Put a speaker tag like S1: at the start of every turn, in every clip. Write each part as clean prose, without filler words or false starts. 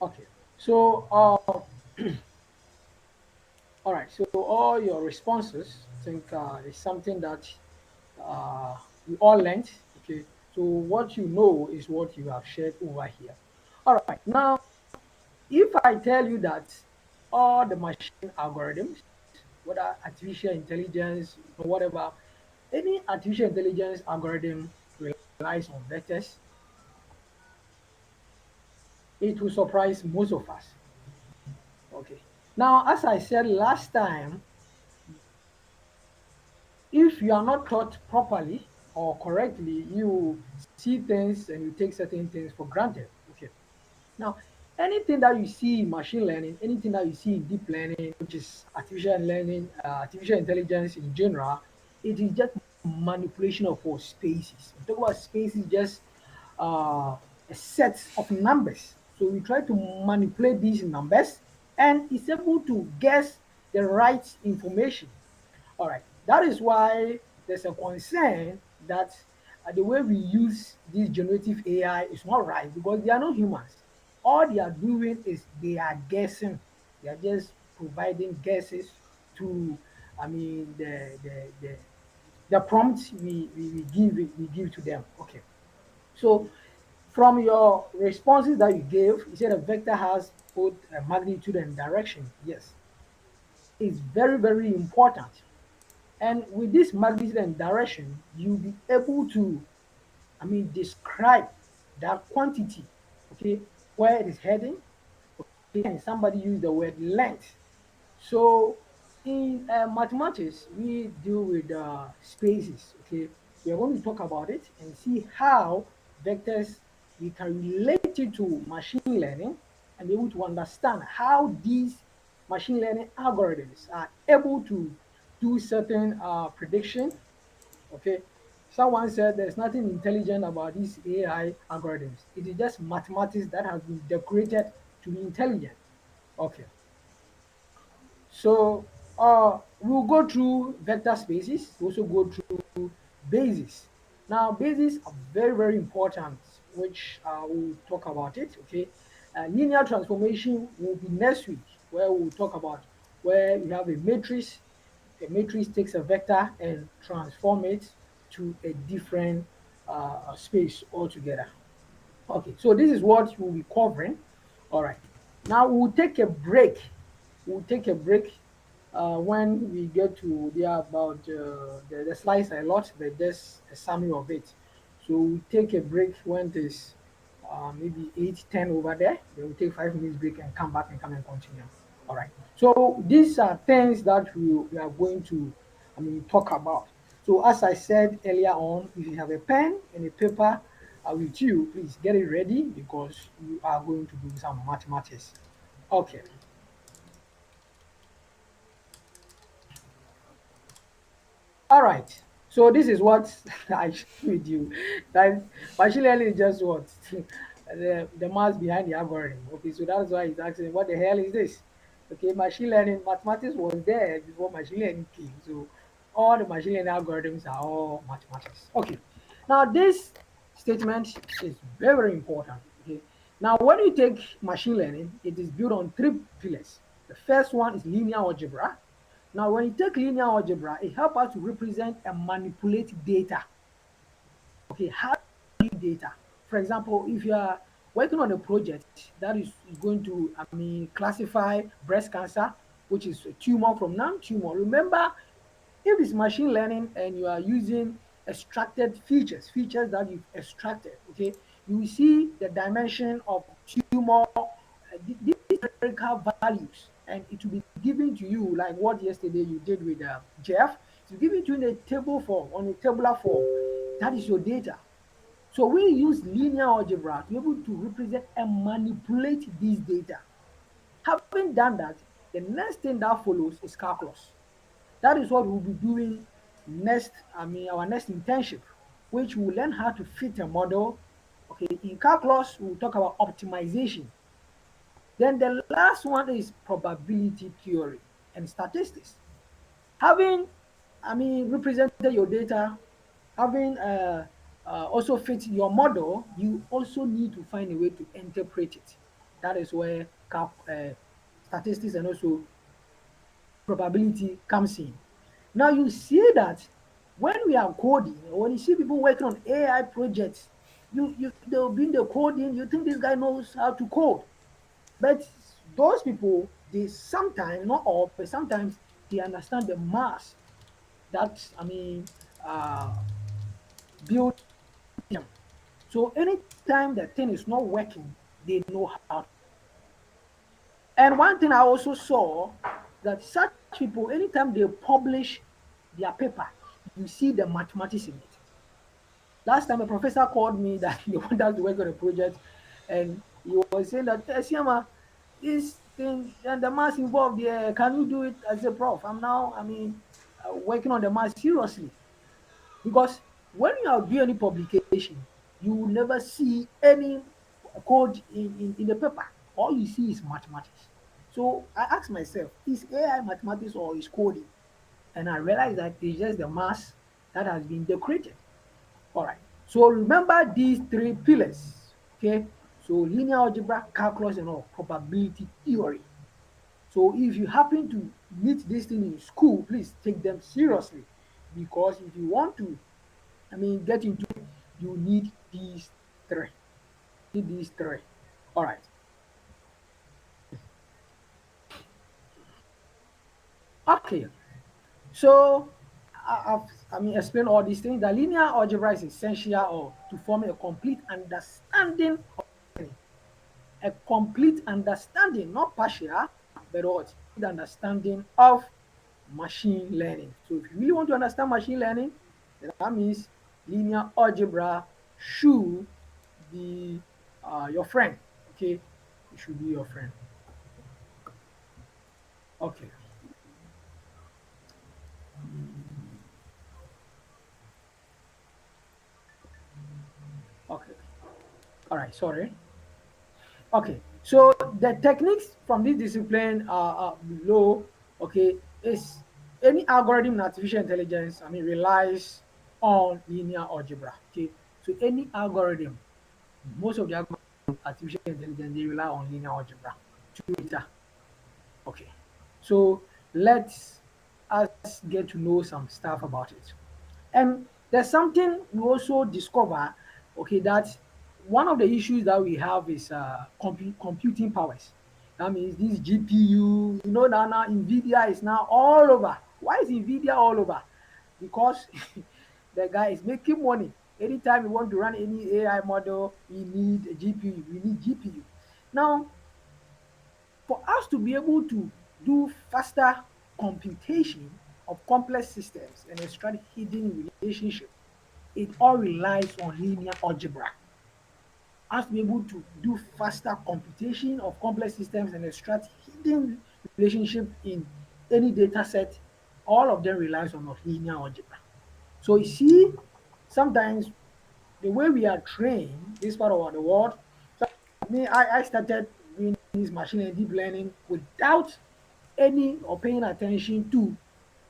S1: Okay. So, all right. So all your responses, I think, is something that we all learned. Okay. So what you know is what you have shared over here. All right. Now, if I tell you that all the machine algorithms, whether artificial intelligence, whatever, any artificial intelligence algorithm relies on vectors, it will surprise most of us. Okay. Now, as I said last time, if you are not taught properly or correctly, you see things and you take certain things for granted. Okay. Now, anything that you see in machine learning, anything that you see in deep learning, which is artificial learning, artificial intelligence in general, it is just manipulation of all spaces. We talk about spaces, just a set of numbers. So we try to manipulate these numbers, and it's able to guess the right information. All right. That is why there's a concern that the way we use this generative AI is not right because they are not humans. All they are doing is they are guessing. They are just providing guesses to, I mean, the prompts we give to them. Okay. So from your responses that you gave, you said a vector has both magnitude and direction. Yes, it's very, very important. And with this magnitude and direction, you'll be able to, I mean, describe that quantity, okay, where it is heading. Okay, and somebody used the word length. So in mathematics, we deal with spaces, okay. We are going to talk about it and see how vectors, we can relate it to machine learning and be able to understand how these machine learning algorithms are able to do certain prediction. Okay. Someone said there's nothing intelligent about these AI algorithms. It is just mathematics that has been decorated to be intelligent. Okay. So we'll go through vector spaces, we also go through bases. Now bases are very, very important, which we'll talk about it. Okay. Linear transformation will be next week, where we'll talk about where you have a matrix. A matrix takes a vector and transform it to a different space altogether. Okay, so this is what we'll be covering. All right. Now we'll take a break. We'll take a break when we get to there about the slides a lot, but just a summary of it. So we'll take a break when there's maybe 8, 10 over there. Then we'll take 5 minutes break and come back and come and continue. All right. So these are things that we are going to, I mean, talk about. So as I said earlier on, if you have a pen and a paper with you, please get it ready because you are going to do some mathematics. Okay. All right. So this is what I shared with you. That machine learning is just what the math behind the algorithm. Okay, so that's why he's asking, what the hell is this? Okay, machine learning, mathematics was there before machine learning came. So all the machine learning algorithms are all mathematics. Okay. Now this statement is very, very important. Okay. Now when you take machine learning, it is built on three pillars. The first one is linear algebra. Now, when you take linear algebra, it helps us to represent and manipulate data. Okay, how do you data? For example, if you are working on a project that is going to, I mean, classify breast cancer, which is a tumor from non-tumor. Remember, if it's machine learning and you are using extracted features, features that you've extracted, okay, you will see the dimension of tumor, these numerical values, and it will be given to you like what yesterday you did with Jeff. To give it to you in a table form, on a tabular form. That is your data. So we use linear algebra to be able to represent and manipulate these data. Having done that, the next thing that follows is calculus. That is what we'll be doing next, I mean, our next internship, which we'll learn how to fit a model. Okay, in calculus, we'll talk about optimization. Then the last one is probability theory and statistics. Having, I mean, represented your data, having also fit your model, you also need to find a way to interpret it. That is where statistics and also probability comes in. Now you see that when we are coding, or when you see people working on AI projects, they'll be in the coding, you think this guy knows how to code. But those people, they sometimes, not all, but sometimes they understand the mass that uh build them. So anytime the thing is not working, they know how. And one thing I also saw that such people, anytime they publish their paper, you see the mathematics in it. Last time a professor called me that he wanted us to work on a project, and he was saying that, Siama, this thing and the maths involved there, can you do it as a prof? I'm now, working on the maths seriously. Because when you are doing any publication, you will never see any code in the paper. All you see is mathematics. So I asked myself, is AI mathematics or is coding? And I realized that it's just the mass that has been decorated. All right. So remember these three pillars. Okay. So linear algebra, calculus, and all probability theory. So if you happen to meet this thing in school, please take them seriously. Because if you want to, get into it, you need these three. Need these three. All right. Okay. So I've explained all these things. The linear algebra is essential or to form a complete understanding, a complete understanding, not partial, but what? The understanding of machine learning. So if you really want to understand machine learning, then that means linear algebra should be your friend. Okay, it should be your friend. Okay, okay, all right. Sorry. Okay, so the techniques from this discipline are below. Okay, is any algorithm in artificial intelligence, relies on linear algebra. Okay, so any algorithm, most of the algorithms artificial intelligence, they rely on linear algebra to data. Okay, so let's us get to know some stuff about it. And there's something we also discover, okay, that one of the issues that we have is computing powers. That means this GPU, now NVIDIA is now all over. Why is NVIDIA all over? Because the guy is making money. Anytime we want to run any AI model, we need a GPU. We need GPU. Now, for us to be able to do faster computation of complex systems and extract hidden relationship, it all relies on linear algebra. Us to be able to do faster computation of complex systems and extract hidden relationship in any data set, all of them relies on linear algebra. So you see, sometimes the way we are trained this part of the world, so I started doing this machine and deep learning without any or paying attention to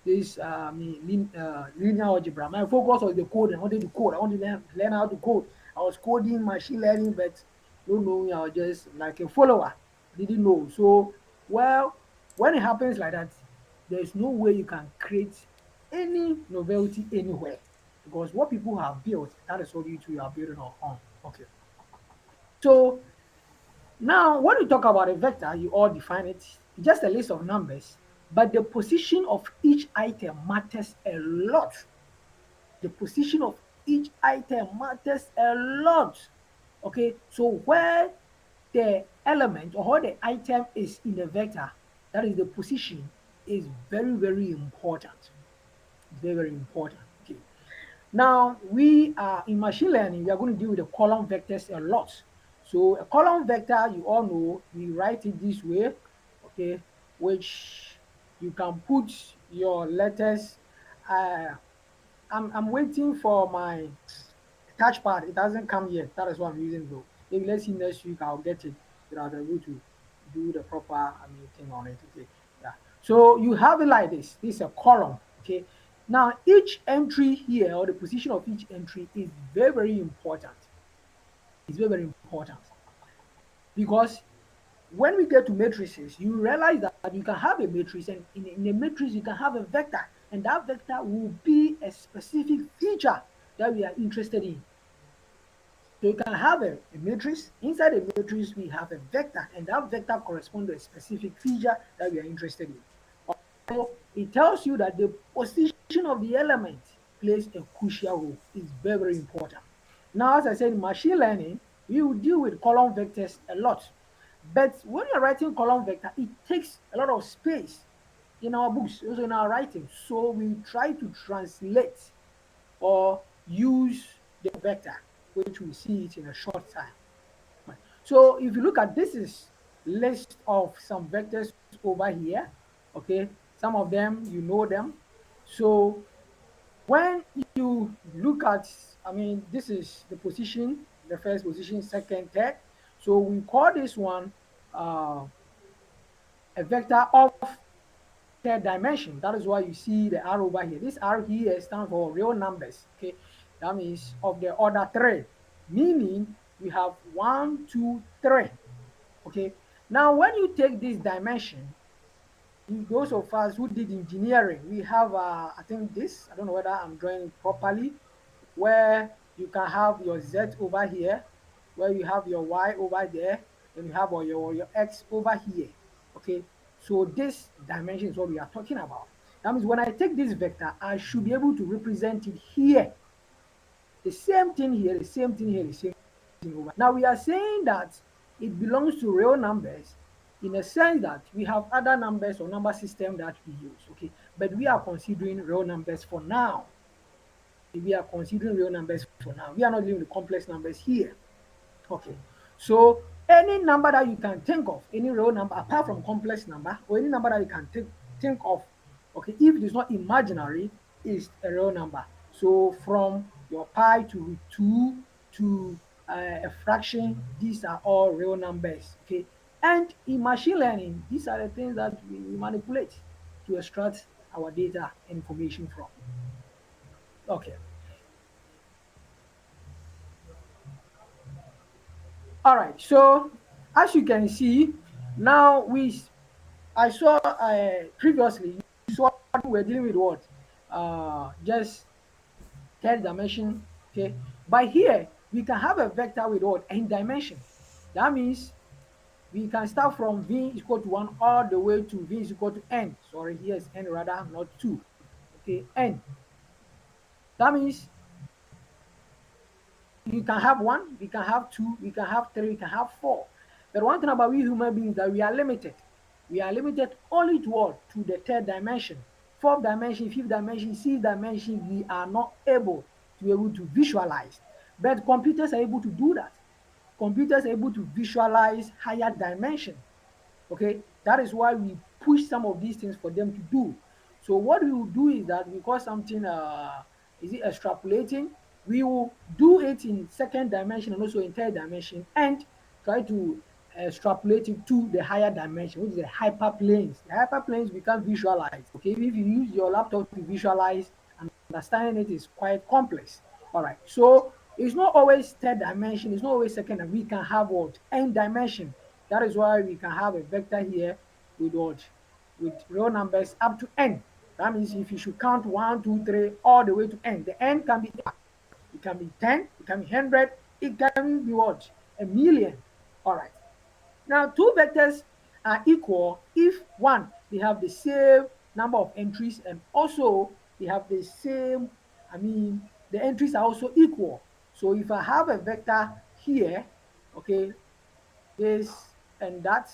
S1: this linear algebra. My focus was the code. I wanted to code. I wanted to learn how to code. I was coding machine learning, but don't know, I was just like a follower. I didn't know. So, well, when it happens like that, there's no way you can create any novelty anywhere because what people have built, that is what you are building on. Okay. So now, when you talk about a vector, you all define it. It's just a list of numbers, but the position of each item matters a lot. The position of each item matters a lot. Okay, so where the element or where the item is in the vector, that is the position, is very, very important. It's very, very important. Okay. Now, we are in machine learning, we are going to deal with the column vectors a lot. So a column vector, you all know, we write it this way, okay, which you can put your letters. Uh, I'm waiting for my touchpad. It hasn't come yet. That is what I'm using though. Maybe let's see next week. I'll get it so that I'll be able to do the proper thing on it. Okay. Yeah. So you have it like this. This is a column. Okay. Now each entry here or the position of each entry is very, very important. It's very, very important because when we get to matrices, you realize that you can have a matrix, and in a matrix, you can have a vector, and that vector will be a specific feature that we are interested in. So you can have a matrix. Inside a matrix, we have a vector, and that vector corresponds to a specific feature that we are interested in. So it tells you that the position of the element plays a crucial role. It's very, very important. Now, as I said, in machine learning, we will deal with column vectors a lot. But when you're writing column vector, it takes a lot of space in our books, also in our writing. So we try to translate or use the vector, which we see it in a short time. So if you look at this is list of some vectors over here, okay, some of them you know them. So when you look at, I mean, this is the position, the first position, second, third. So we call this one uh, a vector of third dimension. That is why you see the arrow over here. This arrow here stands for real numbers. Okay, that means of the order three, meaning we have one, two, three. Okay, now when you take this dimension, those of us who did engineering, we have I think this. I don't know whether I'm drawing it properly, where you can have your Z over here, where you have your Y over there, and you have your X over here. Okay, so this dimension is what we are talking about. That means when I take this vector, I should be able to represent it here. The same thing here, the same thing here, the same thing over. Now we are saying that it belongs to real numbers in a sense that we have other numbers or number system that we use. Okay, but we are considering real numbers for now. We are considering real numbers for now. We are not dealing with complex numbers here. Okay. So any number that you can think of, any real number apart from complex number, or any number that you can think of, okay, if it is not imaginary, is a real number. So from your pi to root 2 to a fraction, these are all real numbers. Okay. And in machine learning, these are the things that we manipulate to extract our data and information from. Okay. All right. So as you can see, now I saw previously you saw we're dealing with what just third dimension. Okay, but here we can have a vector with what n dimension. That means we can start from v is equal to 1 all the way to v is equal to n. Sorry, here is n rather, not 2. Okay, n. That means you can have one, we can have two, we can have three, we can have four. But one thing about we human beings that we are limited. We are limited only to what? To the third dimension. Fourth dimension, fifth dimension, sixth dimension, we are not able to be able to visualize. But computers are able to do that. Computers are able to visualize higher dimension. Okay, that is why we push some of these things for them to do. So what we will do is that we call something is it extrapolating. We will do it in second dimension and also in third dimension, and try to extrapolate it to the higher dimension, which is the hyperplanes. The hyperplanes we can visualize. Okay, if you use your laptop to visualize, understanding it is quite complex. All right, so it's not always third dimension, it's not always second, and we can have what n dimension. That is why we can have a vector here with what? With real numbers up to n. That means if you should count 1, 2, 3, all the way to n, the n can be, it can be 10, it can be 100, it can be what? A million. All right. Now, two vectors are equal if one, they have the same number of entries, and also they have the same, I mean, the entries are also equal. So if I have a vector here, okay, this and that.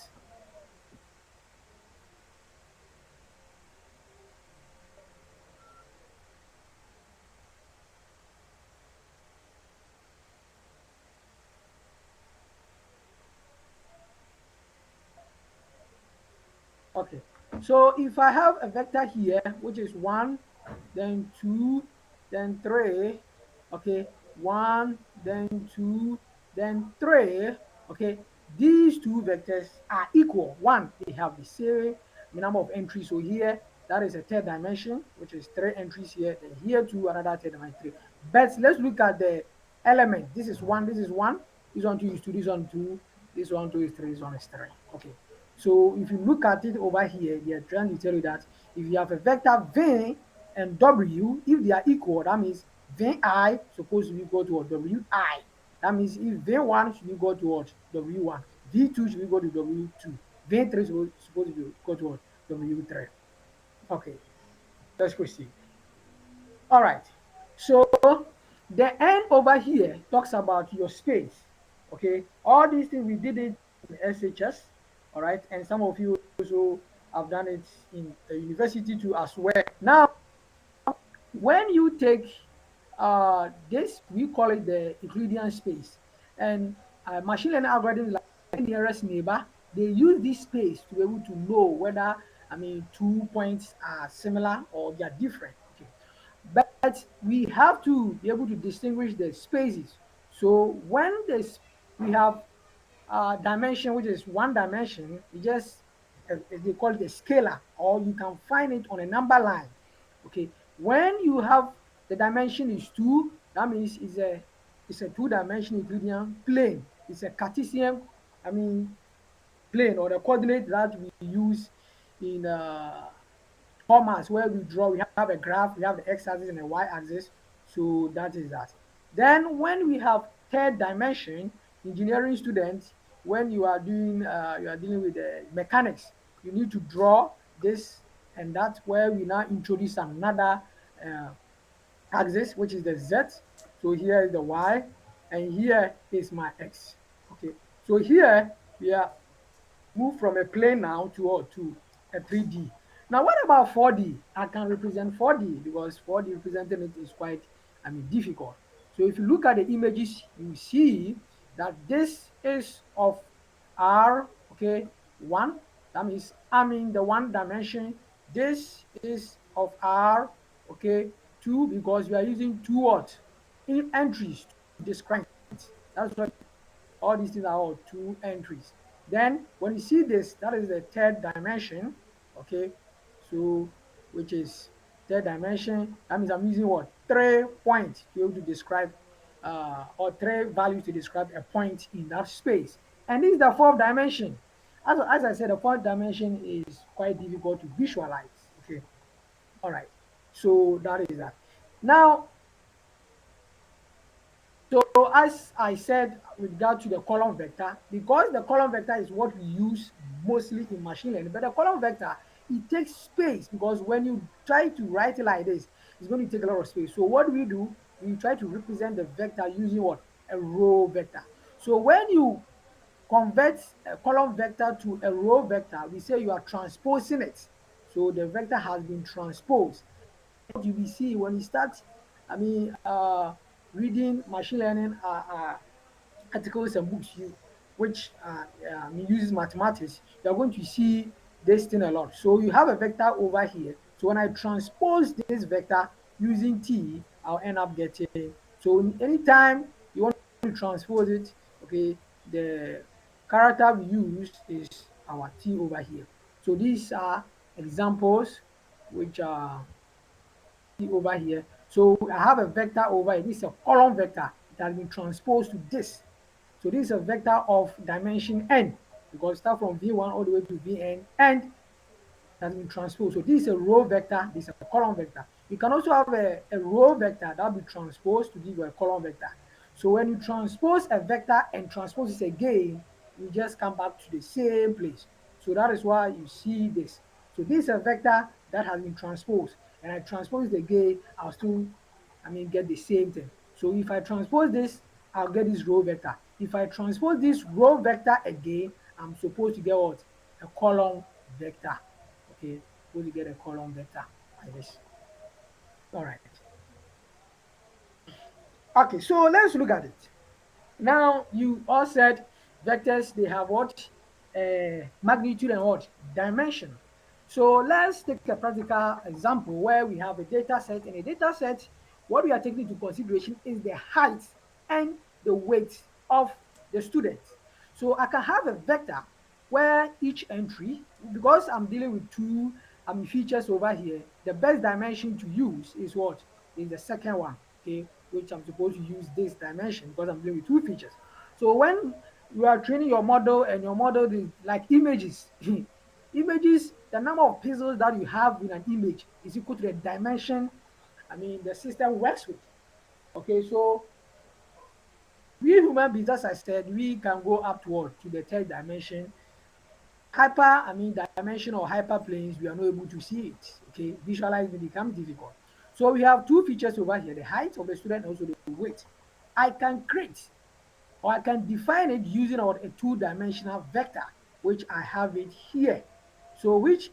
S1: Okay. So if I have a vector here, which is 1, then 2, then 3, okay, 1, then 2, then 3, okay, these two vectors are equal. One, they have the same number of entries. So here, that is a third dimension, which is 3 entries here. Then here, 2, another third dimension, 3. But let's look at the element. This is 1, this is 1. This one 2 is 2, this one 2. This one, 2 is 3, this one is 3. Okay. So if you look at it over here, they are trying to tell you that if you have a vector v and w, if they are equal, that means vi supposed to be equal to what? Wi. That means if v1 should be equal to what? W1. V2 should be equal to W2. V3 supposed to be equal to what? W3. Okay, let's proceed. All right. So the N over here talks about your space. Okay. All these things we did it in SHS. All right. And some of you also have done it in the university too as well. Now, when you take this, we call it the Euclidean space. And machine learning algorithms like nearest neighbor, they use this space to be able to know whether, I mean, 2 points are similar or they are different. Okay. But we have to be able to distinguish the spaces. So when this we have dimension, which is one dimension, you just they call it a scalar, or you can find it on a number line. Okay, when you have the dimension is two, that means it's a two-dimensional Euclidean plane. It's a Cartesian, I mean, plane or the coordinate that we use in formats where we draw, we have a graph, we have the x-axis and the y-axis. So that is that. Then when we have third dimension, engineering students, when you are doing, you are dealing with mechanics, you need to draw this, and that's where we now introduce another uh, axis, which is the z. So here is the y, and here is my x. Okay. So here we are move from a plane now to a 3D. Now, what about 4D? I can represent 4D because 4D representing it is quite, I mean, difficult. So if you look at the images, you see that this is of R, okay, 1. That means I'm in the one dimension. This is of R, okay, 2, because we are using two what? In entries to describe it. That's what all these things are all two entries. Then when you see this, that is the third dimension, okay? So which is third dimension. That means I'm using what? 3 points to be able to describe or three values to describe a point in that space. And this is the fourth dimension. As I said, the fourth dimension is quite difficult to visualize. Okay. All right. So that is that. Now, so as I said with regard to the column vector, because the column vector is what we use mostly in machine learning, but the column vector, it takes space because when you try to write it like this, it's going to take a lot of space. So what do? We try to represent the vector using what? A row vector. So when you convert a column vector to a row vector, we say you are transposing it. So the vector has been transposed. What you will see when you start, I mean, reading machine learning articles and books which uses mathematics, you are going to see this thing a lot. So you have a vector over here. So when I transpose this vector using t, I'll end up getting. So anytime you want to transpose it, okay, the character we use is our t over here. So these are examples which are over here. So I have a vector over here. This is a column vector. It has been transposed to this. So this is a vector of dimension n because start from v1 all the way to vn and has been transposed. So this is a row vector, this is a column vector. You can also have a row vector that will be transposed to give you a column vector. So when you transpose a vector and transpose it again, you just come back to the same place. So that is why you see this. So this is a vector that has been transposed, and I transpose it again, I'll still, I mean, get the same thing. So if I transpose this, I'll get this row vector. If I transpose this row vector again, I'm supposed to get what? A column vector. Okay, supposed to get a column vector like this. All right. Okay, so let's look at it. Now you all said vectors they have what? Magnitude and what? Dimension. So let's take a practical example where we have a data set. In a data set, what we are taking into consideration is the height and the weight of the student. So I can have a vector where each entry, because I'm dealing with two features over here, the best dimension to use is what? Is the second one, okay, which I'm supposed to use this dimension because I'm dealing with two features. So when you are training your model and your model is like images. Images, the number of pixels that you have in an image is equal to the dimension, the system works with. Okay, so we human beings, as I said, we can go upward to the third dimension. Hyper, dimension or hyperplanes, we are not able to see it. Okay, visualizing becomes difficult. So we have two features over here: the height of the student and also the weight. I can create or I can define it using a two-dimensional vector, which I have it here. So which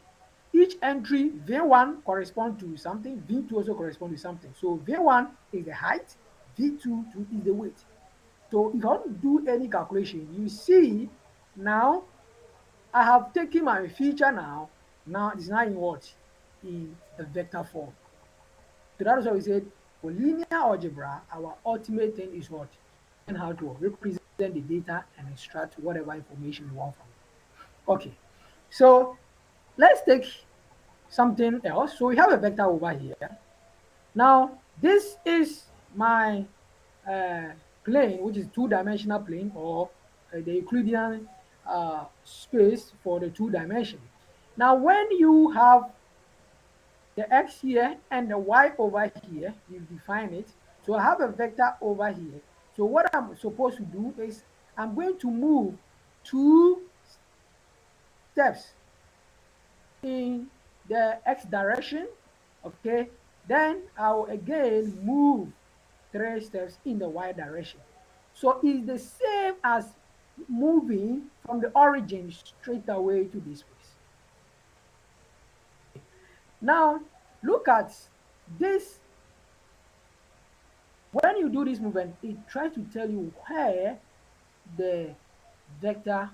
S1: each entry V1 corresponds to something, V2 also corresponds to something. So V1 is the height, V2 is the weight. So if I want to do any calculation, you see now I have taken my feature now. Now it's now in what? In a vector form. So that is why we said for linear algebra, our ultimate thing is what? And how to represent the data and extract whatever information we want from it. Okay. So let's take something else. So we have a vector over here. Now this is my uh, plane, which is two-dimensional plane or the Euclidean space for the two dimension. Now when you have the x here and the y over here, you define it. So I have a vector over here. So what I'm supposed to do is I'm going to move two steps in the x direction, okay? Then I'll again move three steps in the y direction. So it's the same as moving from the origin straight away to this place. Now, look at this. When you do this movement, it tries to tell you where the vector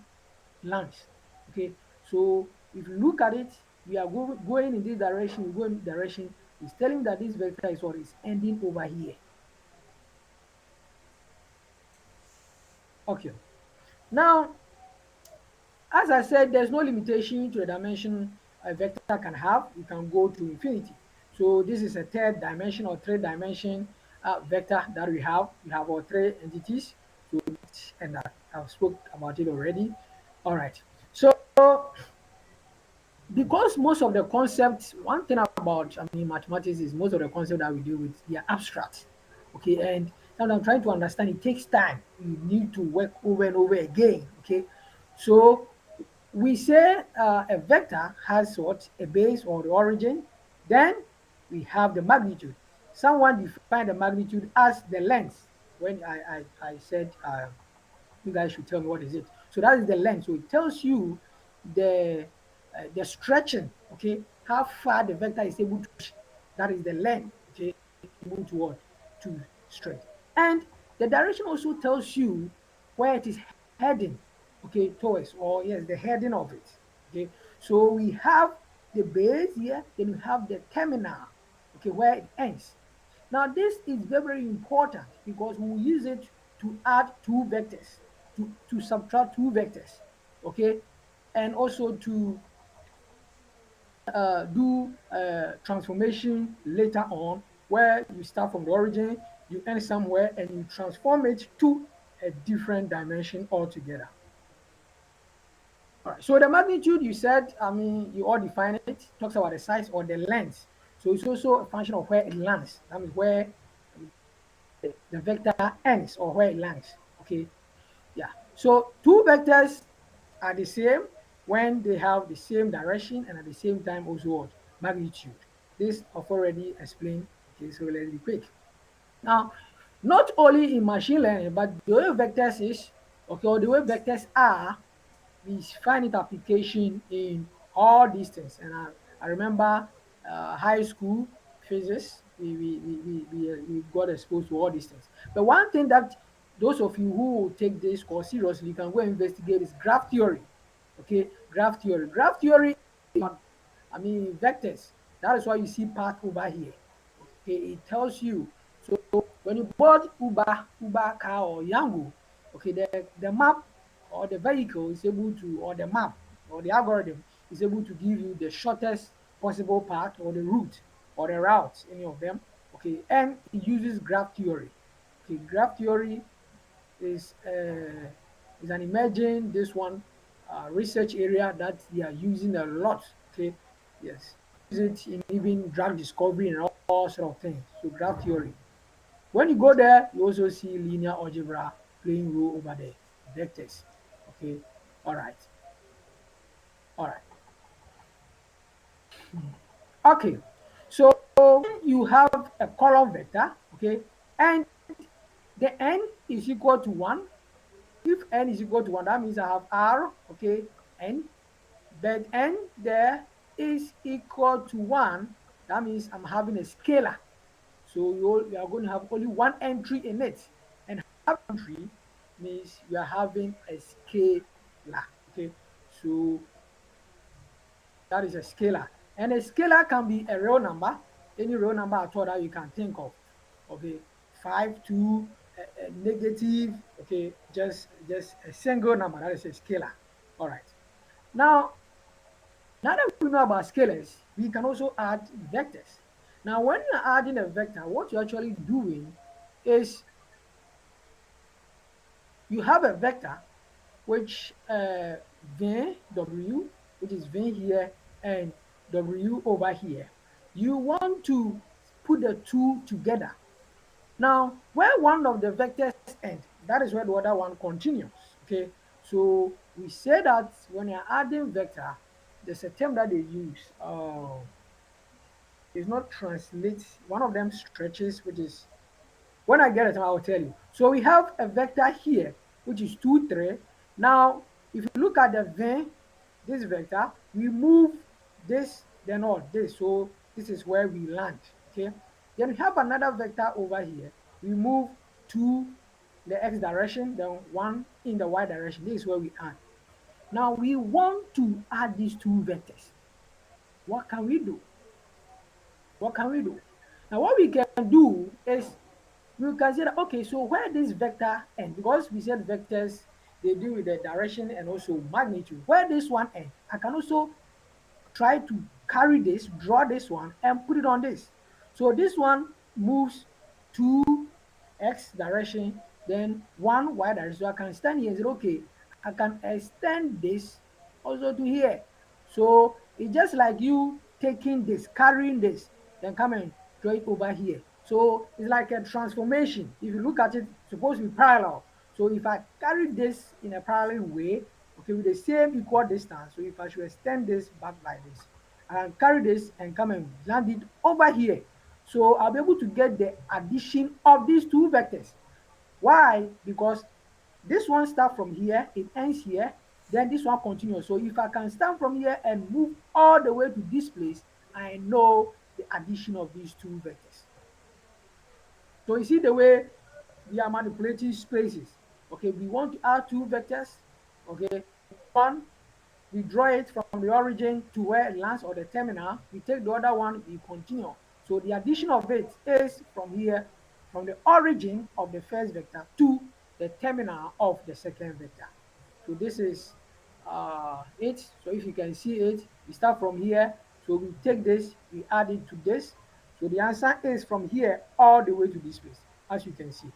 S1: lands. Okay, so if you look at it, we are going in this direction, we go in this direction. It's telling that this vector is what is ending over here. Okay, now as I said, there's no limitation to the dimension a vector can have. It can go to infinity. So this is a third dimension or three dimension vector that we have. We have our three entities. So and I've spoke about it already. All right. So because most of the concepts, one thing about mathematics is most of the concepts that we deal with, they are abstract. Okay, and now I'm trying to understand, it takes time. You need to work over and over again. Okay, so we say a vector has what? A base or the origin. Then we have the magnitude. Someone defined the magnitude as the length. When I said you guys should tell me what is it. So that is the length. So it tells you the stretching, okay, how far the vector is able to stretch. That is the length, okay, able to what? To stretch. And the direction also tells you where it is heading, okay, towards, or yes, the heading of it. Okay. So we have the base here, then we have the terminal, okay, where it ends. Now this is very, very important because we will use it to add two vectors, to subtract two vectors, okay, and also to do transformation later on, where you start from the origin, you end somewhere, and you transform it to a different dimension altogether. All right. So the magnitude you said, you all define it, talks about the size or the length. So it's also a function of where it lands. That means where the vector ends or where it lands. Okay. Yeah. So two vectors are the same when they have the same direction and at the same time also what? Magnitude. This I've already explained. Okay, so let's be quick. Now, not only in machine learning, but the way vectors is, okay, or the way vectors are, we find it application in all these things. And I remember high school physics, we got exposed to all these things. But one thing that those of you who take this course seriously can go investigate is graph theory. Okay, graph theory. Graph theory is about, vectors. That is why you see path over here. Okay, it tells you. So when you board Uber car or Yango, okay, the map or the vehicle is able to, or the map or the algorithm is able to give you the shortest possible path or the route or the routes, any of them. Okay, and it uses graph theory. Okay, graph theory is It's an emerging this one research area that they are using a lot. Okay, yes, use it in even drug discovery and all sort of things. So graph theory. When you go there, you also see linear algebra playing role over there, vectors. Okay, all right, all right. Okay, so when you have a column vector, okay, and the n is equal to 1. If n is equal to 1, that means I have r, okay, n, but n there is equal to 1. That means I'm having a scalar. So you are going to have only one entry in it. And half entry means you are having a scalar. Okay, so that is a scalar. And a scalar can be a real number, any real number at all that you can think of. Okay, 5, 2, negative, okay, just a single number, that is a scalar. All right. Now that we know about scalars, we can also add vectors. Now, when you're adding a vector, what you're actually doing is you have a vector which v w, which is v here and w over here. You want to put the two together. Now, where one of the vectors end, that is where the other one continues. Okay, so we say that when you're adding vector, there's a term that they use. It's not translate. One of them stretches, which is when I get it, I will tell you. So we have a vector here, which is 2, 3. Now, if you look at the vein, this vector, we move this, then all this. So this is where we land. Okay. Then we have another vector over here. We move 2 in the x direction, then 1 in the y direction. This is where we are. Now we want to add these two vectors. What can we do? What can we do? Now what we can do is we can say that okay, so where this vector end, because we said vectors they deal with the direction and also magnitude. Where this one end, I can also try to carry this, draw this one, and put it on this. So this one moves 2x direction, then 1 y direction. So I can stand here and say, okay, I can extend this also to here. So it's just like you taking this, carrying this, then come and draw it over here. So it's like a transformation. If you look at it, it's supposed to be parallel. So if I carry this in a parallel way, okay, with the same equal distance, so if I should extend this back like this, I can carry this and come and land it over here. So I'll be able to get the addition of these two vectors. Why? Because this one starts from here, it ends here, then this one continues. So if I can start from here and move all the way to this place, I know the addition of these two vectors. So you see the way we are manipulating spaces. Okay, we want to add two vectors. Okay, one, we draw it from the origin to where it lands or the terminal. We take the other one, we continue. So the addition of it is from here, from the origin of the first vector to the terminal of the second vector. So this is it. So if you can see it, we start from here. So we take this, we add it to this. So the answer is from here all the way to this place, as you can see.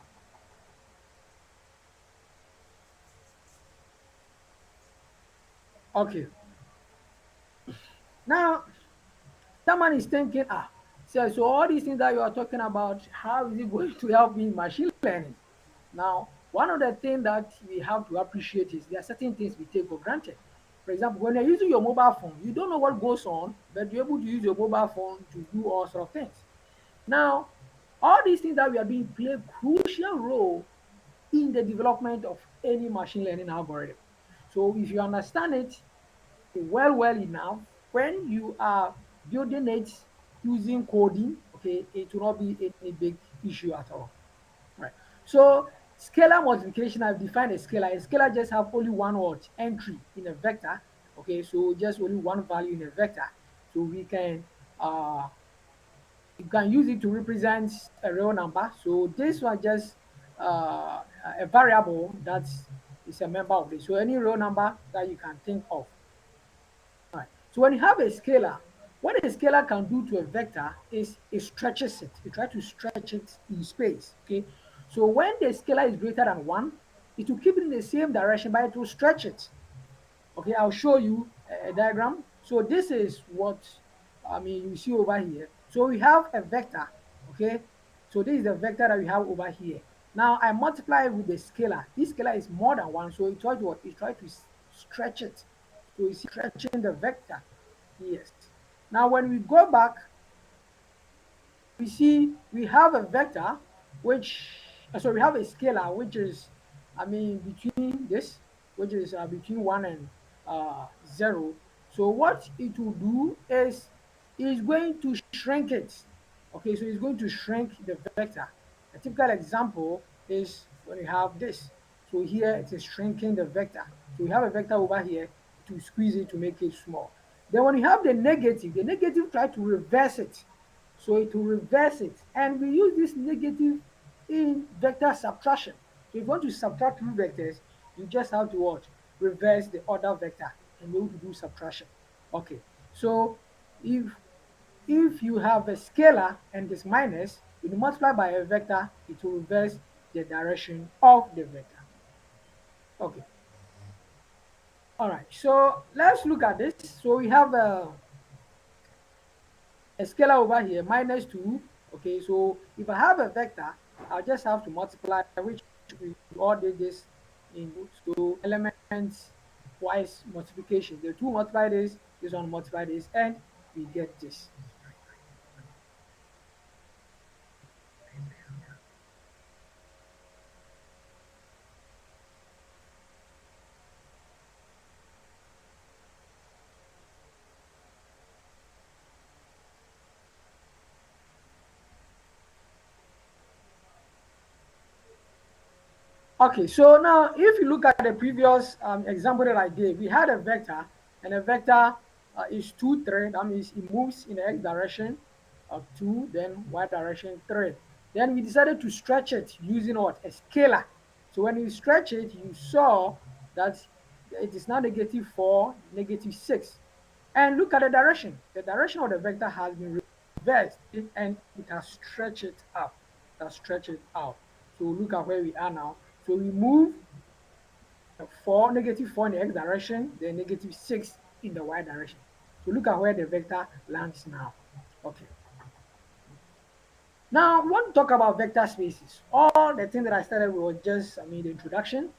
S1: Okay. Now, someone is thinking, so all these things that you are talking about, how is it going to help me in machine learning? Now, one of the things that we have to appreciate is there are certain things we take for granted. For example, when you're using your mobile phone, you don't know what goes on, but you're able to use your mobile phone to do all sort of things. Now, all these things that we are doing play a crucial role in the development of any machine learning algorithm. So if you understand it well enough, when you are building it using coding, okay, it will not be any big issue at all. Right. So scalar multiplication, I've defined a scalar. A scalar just have only one word entry in a vector. Okay, so just only one value in a vector. So we can you can use it to represent a real number. So this one just a variable that is a member of this. So any real number that you can think of. Right. So when you have a scalar, what a scalar can do to a vector is it stretches it. It tries to stretch it in space. Okay. So when the scalar is greater than 1, It will keep it in the same direction, but it will stretch it. Okay, I'll show you a diagram. So this is what you see over here. So we have a vector. Okay, so this is the vector that we have over here. Now I multiply with the scalar. This scalar is more than one, so it tries to what? It tries to stretch it. So it's stretching the vector. Yes. Now when we go back, we see we have a vector which so we have a scalar which is between this, which is between 1 and 0. So what it will do is it's going to shrink it. Okay, so it's going to shrink the vector. A typical example is when you have this. So here it is shrinking the vector. So we have a vector over here to squeeze it to make it small. Then when you have the negative try to reverse it. So it will reverse it. And we use this negative in vector subtraction. So if you want to subtract two vectors, you just have to what? Reverse the other vector and be able to do subtraction. Okay. So if you have a scalar and this minus, when you multiply by a vector, it will reverse the direction of the vector. Okay. All right. So let's look at this. So we have a scalar over here, minus 2. Okay, so if I have a vector, I'll just have to multiply, which we all did this in so elements wise multiplication. The 2 multiply this one multiply this, and we get this. Okay, so now if you look at the previous example that I gave, we had a vector, and a vector is 2, 3. That means it moves in the x direction of 2, then y direction 3. Then we decided to stretch it using what? A scalar. So when you stretch it, you saw that it is now negative 4, negative 6. And look at the direction. The direction of the vector has been reversed, and it has stretched it out. It has stretched it out. So look at where we are now. So we move 4, negative 4 in the x direction, then negative 6 in the y direction. So look at where the vector lands now. Okay. Now, we want to talk about vector spaces. All the thing that I started with was just, the introduction.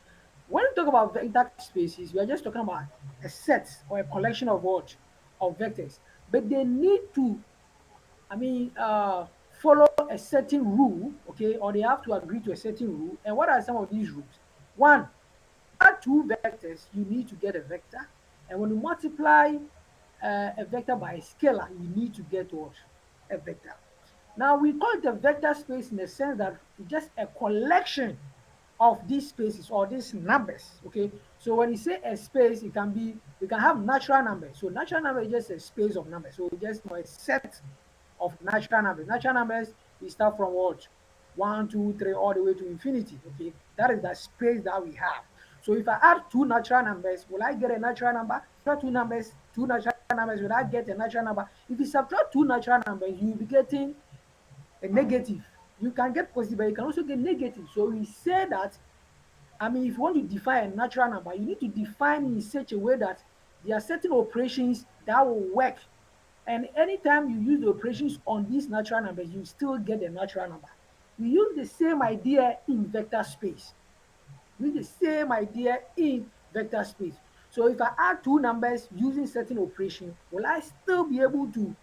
S1: When we talk about vector spaces, we are just talking about a set or a collection of what? Of vectors. But they need to, follow a certain rule, okay, or they have to agree to a certain rule. And what are some of these rules? One, add two vectors, you need to get a vector. And when you multiply a vector by a scalar, you need to get what? A vector. Now, we call it a vector space in the sense that it's just a collection of these spaces or these numbers. Okay, so when you say a space, it can be, we can have natural numbers. So natural number is just a space of numbers. So just a set of natural numbers. Natural numbers, we start from what? 1, 2, 3, all the way to infinity. Okay, that is the space that we have. So if I add two natural numbers, will I get a natural number? Subtract two natural numbers, will I get a natural number? If you subtract two natural numbers, you'll be getting a negative. You can get positive, but you can also get negative. So we say that, if you want to define a natural number, you need to define in such a way that there are certain operations that will work. And anytime you use the operations on these natural numbers, you still get a natural number. We use the same idea in vector space. We use the same idea in vector space. So if I add two numbers using certain operation, will I still be able to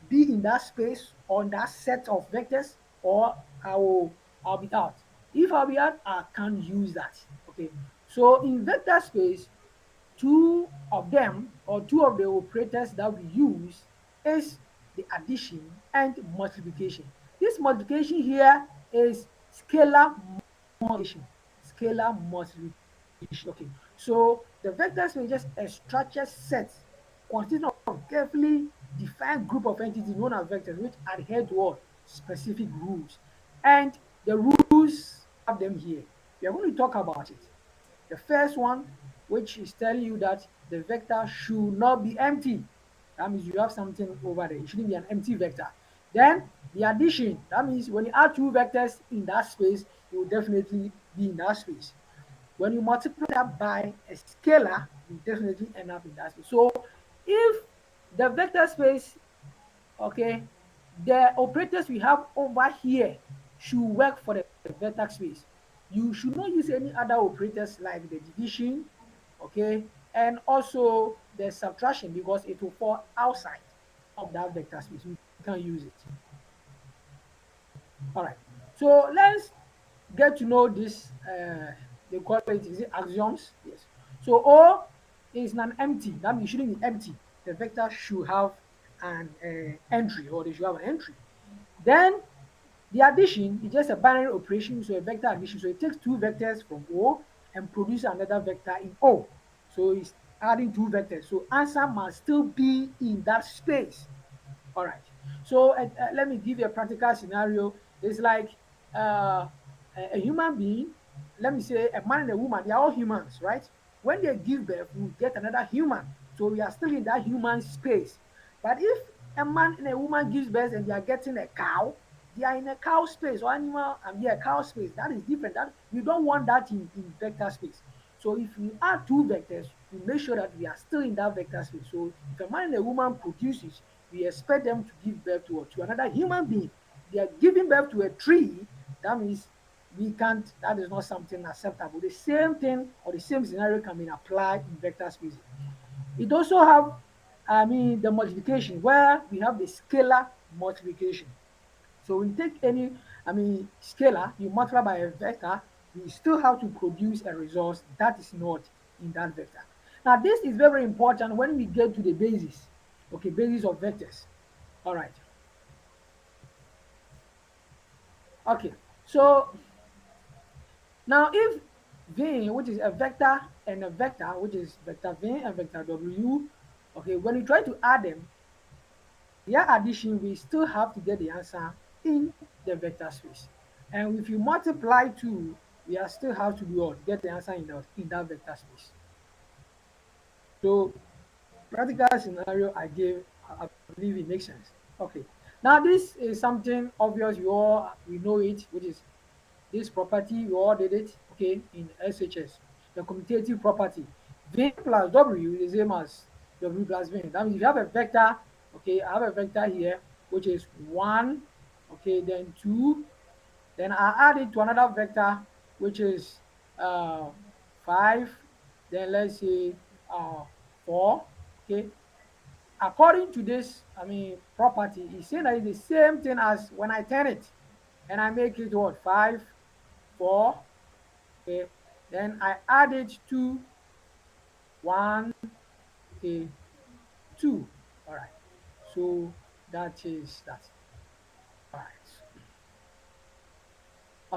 S1: be in that space on that set of vectors, or I'll be out. If I'll be out, I can't use that. Okay. So in vector space, two of them or two of the operators that we use is the addition and multiplication. This multiplication here is scalar multiplication. Scalar multiplication. Okay. So the vector space is just a structured set consisting of carefully defined group of entities known as vectors which adhere to what? Specific rules. And the rules have them here. We are going to talk about it. The first one, which is telling you that the vector should not be empty. That means you have something over there. It shouldn't be an empty vector. Then the addition. That means when you add two vectors in that space, it will definitely be in that space. When you multiply that by a scalar, you definitely end up in that space. So if the vector space, okay, the operators we have over here should work for the vector space, you should not use any other operators like the division, okay, and also the subtraction, because it will fall outside of that vector space. You can't use it. All right. So let's get to know this. They call it, is it axioms? Yes. So O is non-empty. That means it shouldn't be empty. The vector should have an entry, or they should have an entry. Then the addition is just a binary operation, so a vector addition. So it takes two vectors from O and produce another vector in O. So it's adding two vectors. So answer must still be in that space. All right. So let me give you a practical scenario. It's like uh, a human being, let me say a man and a woman, they are all humans, right? When they give birth, we get another human. So we are still in that human space. But if a man and a woman gives birth and they are getting a cow, they are in a cow space or animal, yeah, cow space. That is different. That we don't want that in vector space. So if we add two vectors, we make sure that we are still in that vector space. So if a man and a woman produces, we expect them to give birth to another human being. They are giving birth to a tree. That means we can't. That is not something acceptable. The same thing or the same scenario can be applied in vector space. It also have, I mean, the multiplication where we have the scalar multiplication. So when you take any, I mean, scalar, you multiply by a vector, you still have to produce a result that is not in that vector. Now, this is very important when we get to the basis, okay, basis of vectors. All right. Okay. So now if v, which is a vector, and a vector, which is vector v and vector w, okay, when you try to add them, their addition, we still have to get the answer in the vector space. And if you multiply two, we are still have to do what? Get the answer in that vector space. So practical scenario I gave, I believe it makes sense. Okay. Now this is something obvious. We know it, which is this property. We all did it. Okay, in SHS, the commutative property. V plus W is the same as W plus V. That means if you have a vector, okay, I have a vector here which is 1, okay, then 2, then I add it to another vector which is uh, 5, then let's say uh, 4, okay. According to this, I mean, property, it's saying that it's the same thing as when I turn it and I make it what? 5, 4, okay. Then I add it to 1, okay, 2. All right. So that is that. All right.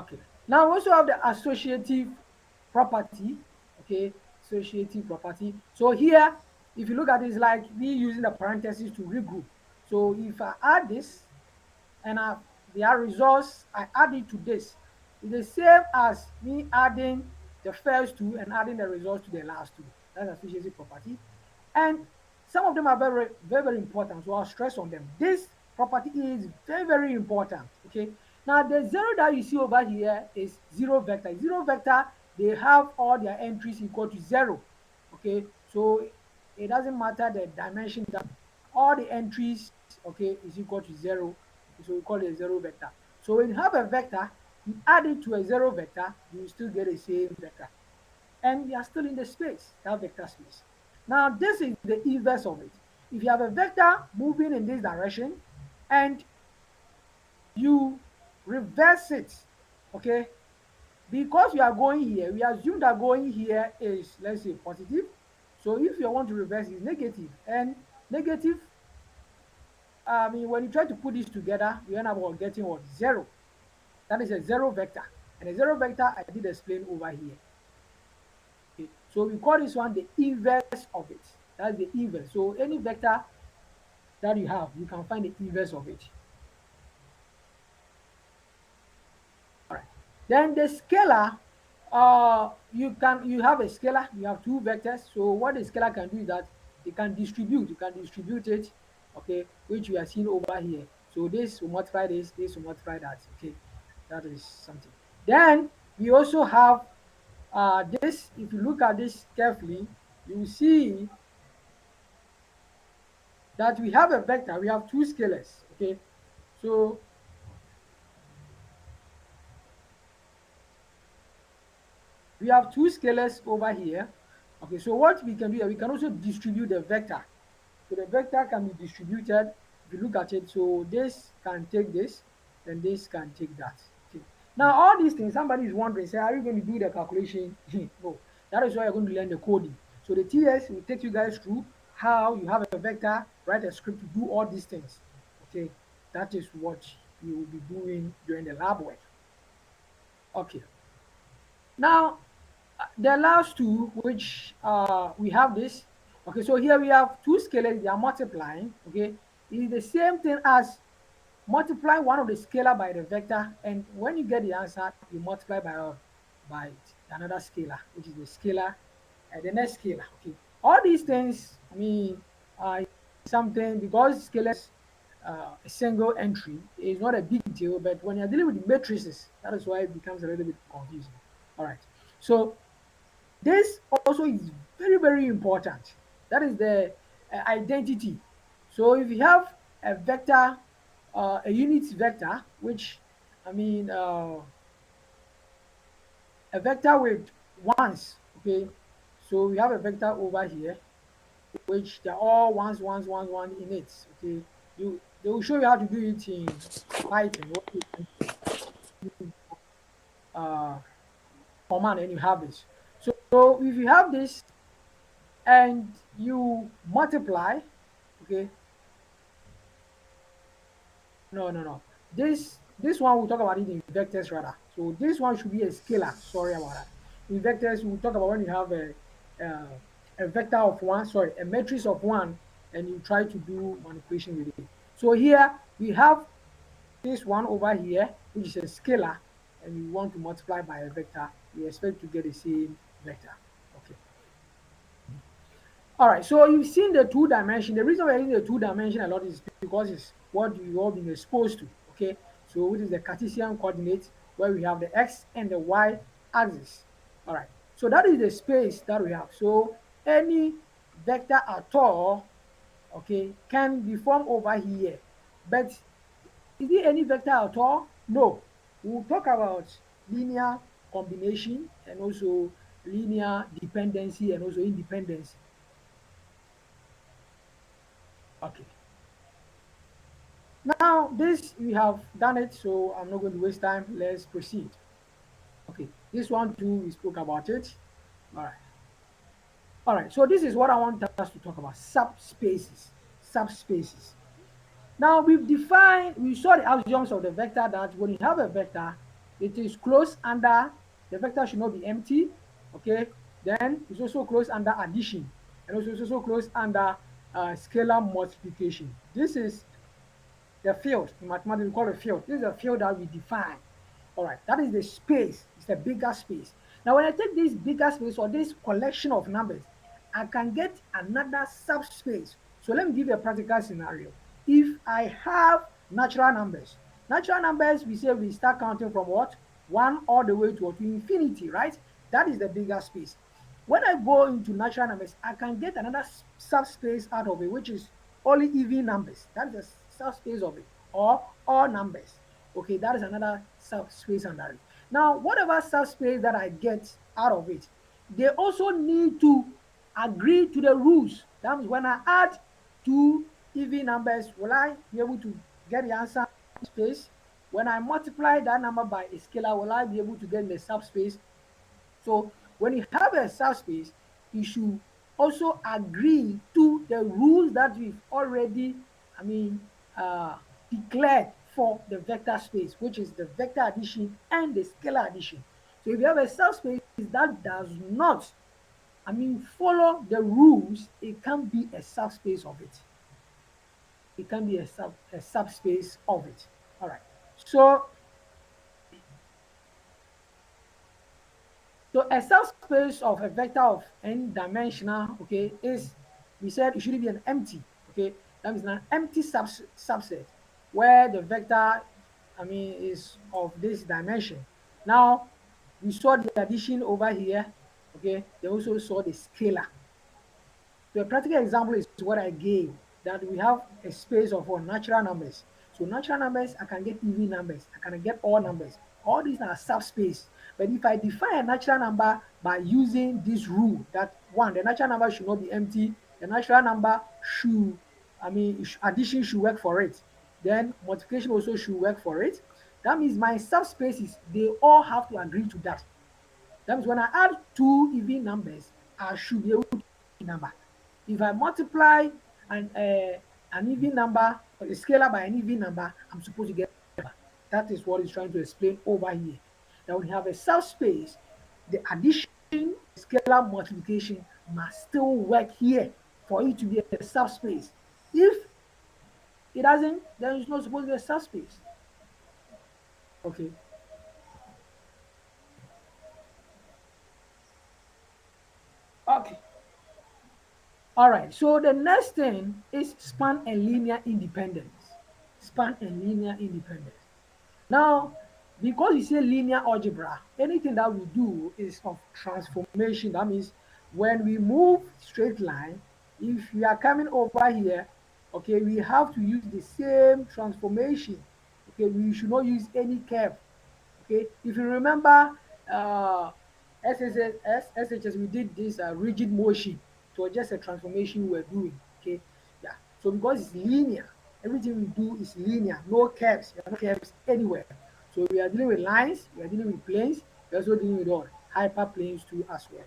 S1: Okay. Now we also have the associative property. Okay, associative property. So here, if you look at it, it's like me using the parentheses to regroup. So if I add this and their results, I add it to this. It's the same as me adding the first two and adding the results to the last two. That's associative property. And some of them are very, very, very important. So I'll stress on them. This property is very, very important. Okay. Now the zero that you see over here is zero vector. Zero vector, they have all their entries equal to zero. Okay. So it doesn't matter the dimension that all the entries, okay, is equal to zero. So we call it a zero vector. So when you have a vector, you add it to a zero vector, you will still get the same vector. And we are still in the space, that vector space. Now, this is the inverse of it. If you have a vector moving in this direction and you reverse it, okay, because you are going here, we assume that going here is, let's say, positive. So if you want to reverse, it's negative. And negative, I mean, when you try to put this together, you end up getting what? Zero. That is a zero vector. And a zero vector, I did explain over here. Okay. So we call this one the inverse of it. That's the inverse. So any vector that you have, you can find the inverse of it. All right. Then the scalar, you have a scalar, you have two vectors. So what the scalar can do is that it can distribute. You can distribute it, okay, which we are seeing over here. So this will multiply this will multiply that. Okay, that is something. Then we also have This, if you look at this carefully, you will see that we have a vector, we have two scalars. Okay, so we have two scalars over here. Okay, so what we can do, we can also distribute the vector. So the vector can be distributed. If you look at it, so this can take this, then this can take that. Okay. Now all these things, somebody is wondering, say, are you going to do the calculation? No. That is why you're going to learn the coding. So the TS will take you guys through how you have a vector, write a script to do all these things. Okay. That is what you will be doing during the lab work. Okay. Now the last two, which we have this. Okay, so here we have two scalars, they are multiplying. Okay, it is the same thing as multiply one of the scalar by the vector, and when you get the answer, you multiply by another scalar, which is the scalar and the next scalar. Okay, all these things, I mean, something because scalars a single entry is not a big deal, but when you're dealing with the matrices, that is why it becomes a little bit confusing. All right, so this also is very, very important. That is the identity. So if you have a vector, a unit vector, which I mean a vector with ones, okay. So we have a vector over here, which they're all ones, ones, ones, one in it. Okay, they will show you how to do it in Python. What you can uh, command, and you have this. So if you have this and you multiply, okay, no. This one we'll talk about it in vectors rather. So this one should be a scalar. Sorry about that. In vectors, we'll talk about when you have a vector of one, sorry, a matrix of one, and you try to do manipulation with it. So here we have this one over here, which is a scalar, and we want to multiply by a vector. We expect to get the same vector. Okay. All right, so you've seen the two dimension. The reason we're using the two dimension a lot is because it's what you've all been exposed to. Okay, so which is the Cartesian coordinate where we have the x and the y axis. All right, so that is the space that we have. So any vector at all, okay, can be formed over here. But is it any vector at all? No. We'll talk about linear combination and also linear dependency and also independence. Okay. Now, this we have done it, so I'm not going to waste time. Let's proceed. Okay, this one too, we spoke about it. All right. All right, so this is what I want us to talk about subspaces. Subspaces. Now, we saw the axioms of the vector that when you have a vector, it is closed under, the vector should not be empty. Okay, then it's also closed under addition, and also it's also closed under scalar multiplication. This is the field in mathematics we call a field. This is a field that we define. All right, that is the space. It's a bigger space. Now, when I take this bigger space or this collection of numbers, I can get another subspace. So let me give you a practical scenario. If I have natural numbers, we say we start counting from what? One all the way to infinity, right? That is the bigger space. When I go into natural numbers, I can get another subspace out of it, which is only even numbers. That's the subspace of it, or all numbers. Okay, that is another subspace under it. Now, whatever subspace that I get out of it, they also need to agree to the rules. That means when I add two even numbers, will I be able to get the answer in space? When I multiply that number by a scalar, will I be able to get the subspace? So when you have a subspace, you should also agree to the rules that we've already, I mean, declared for the vector space, which is the vector addition and the scalar addition. So if you have a subspace that does not, follow the rules, it can be a subspace of it. It can be a subspace of it. All right. So So a subspace of a vector of n dimensional, okay, is, we said it should be an empty, okay, that means an empty subset where the vector, is of this dimension. Now, We saw the addition over here. Okay, they also saw the scalar. So a practical example is what I gave, that we have a space of what, natural numbers. So natural numbers, I can get even numbers, I can get all numbers. All these are subspace. But if I define a natural number by using this rule, that one, the natural number should not be empty, the natural number should, addition should work for it. Then multiplication also should work for it. That means my subspaces, they all have to agree to that. That means when I add two even numbers, I should be able to number. If I multiply an even number or a scalar by an even number, I'm supposed to get a number. That is what it's trying to explain over here. That when you have a subspace, the addition, scalar multiplication must still work here for it to be a subspace. If it doesn't, then it's not supposed to be a subspace. Okay. Okay. All right, so the next thing is span and linear independence. Span and linear independence. Now, because you say linear algebra, anything that we do is of transformation. That means when we move straight line, if we are coming over here, okay, we have to use the same transformation. Okay, we should not use any curve. Okay, if you remember uh, SHS, we did this rigid motion. It was just a transformation we were doing. Okay, yeah. So because it's linear, everything we do is linear, no curves. There are no curves anywhere. So we are dealing with lines, we are dealing with planes, we are also dealing with what? Hyperplanes too as well.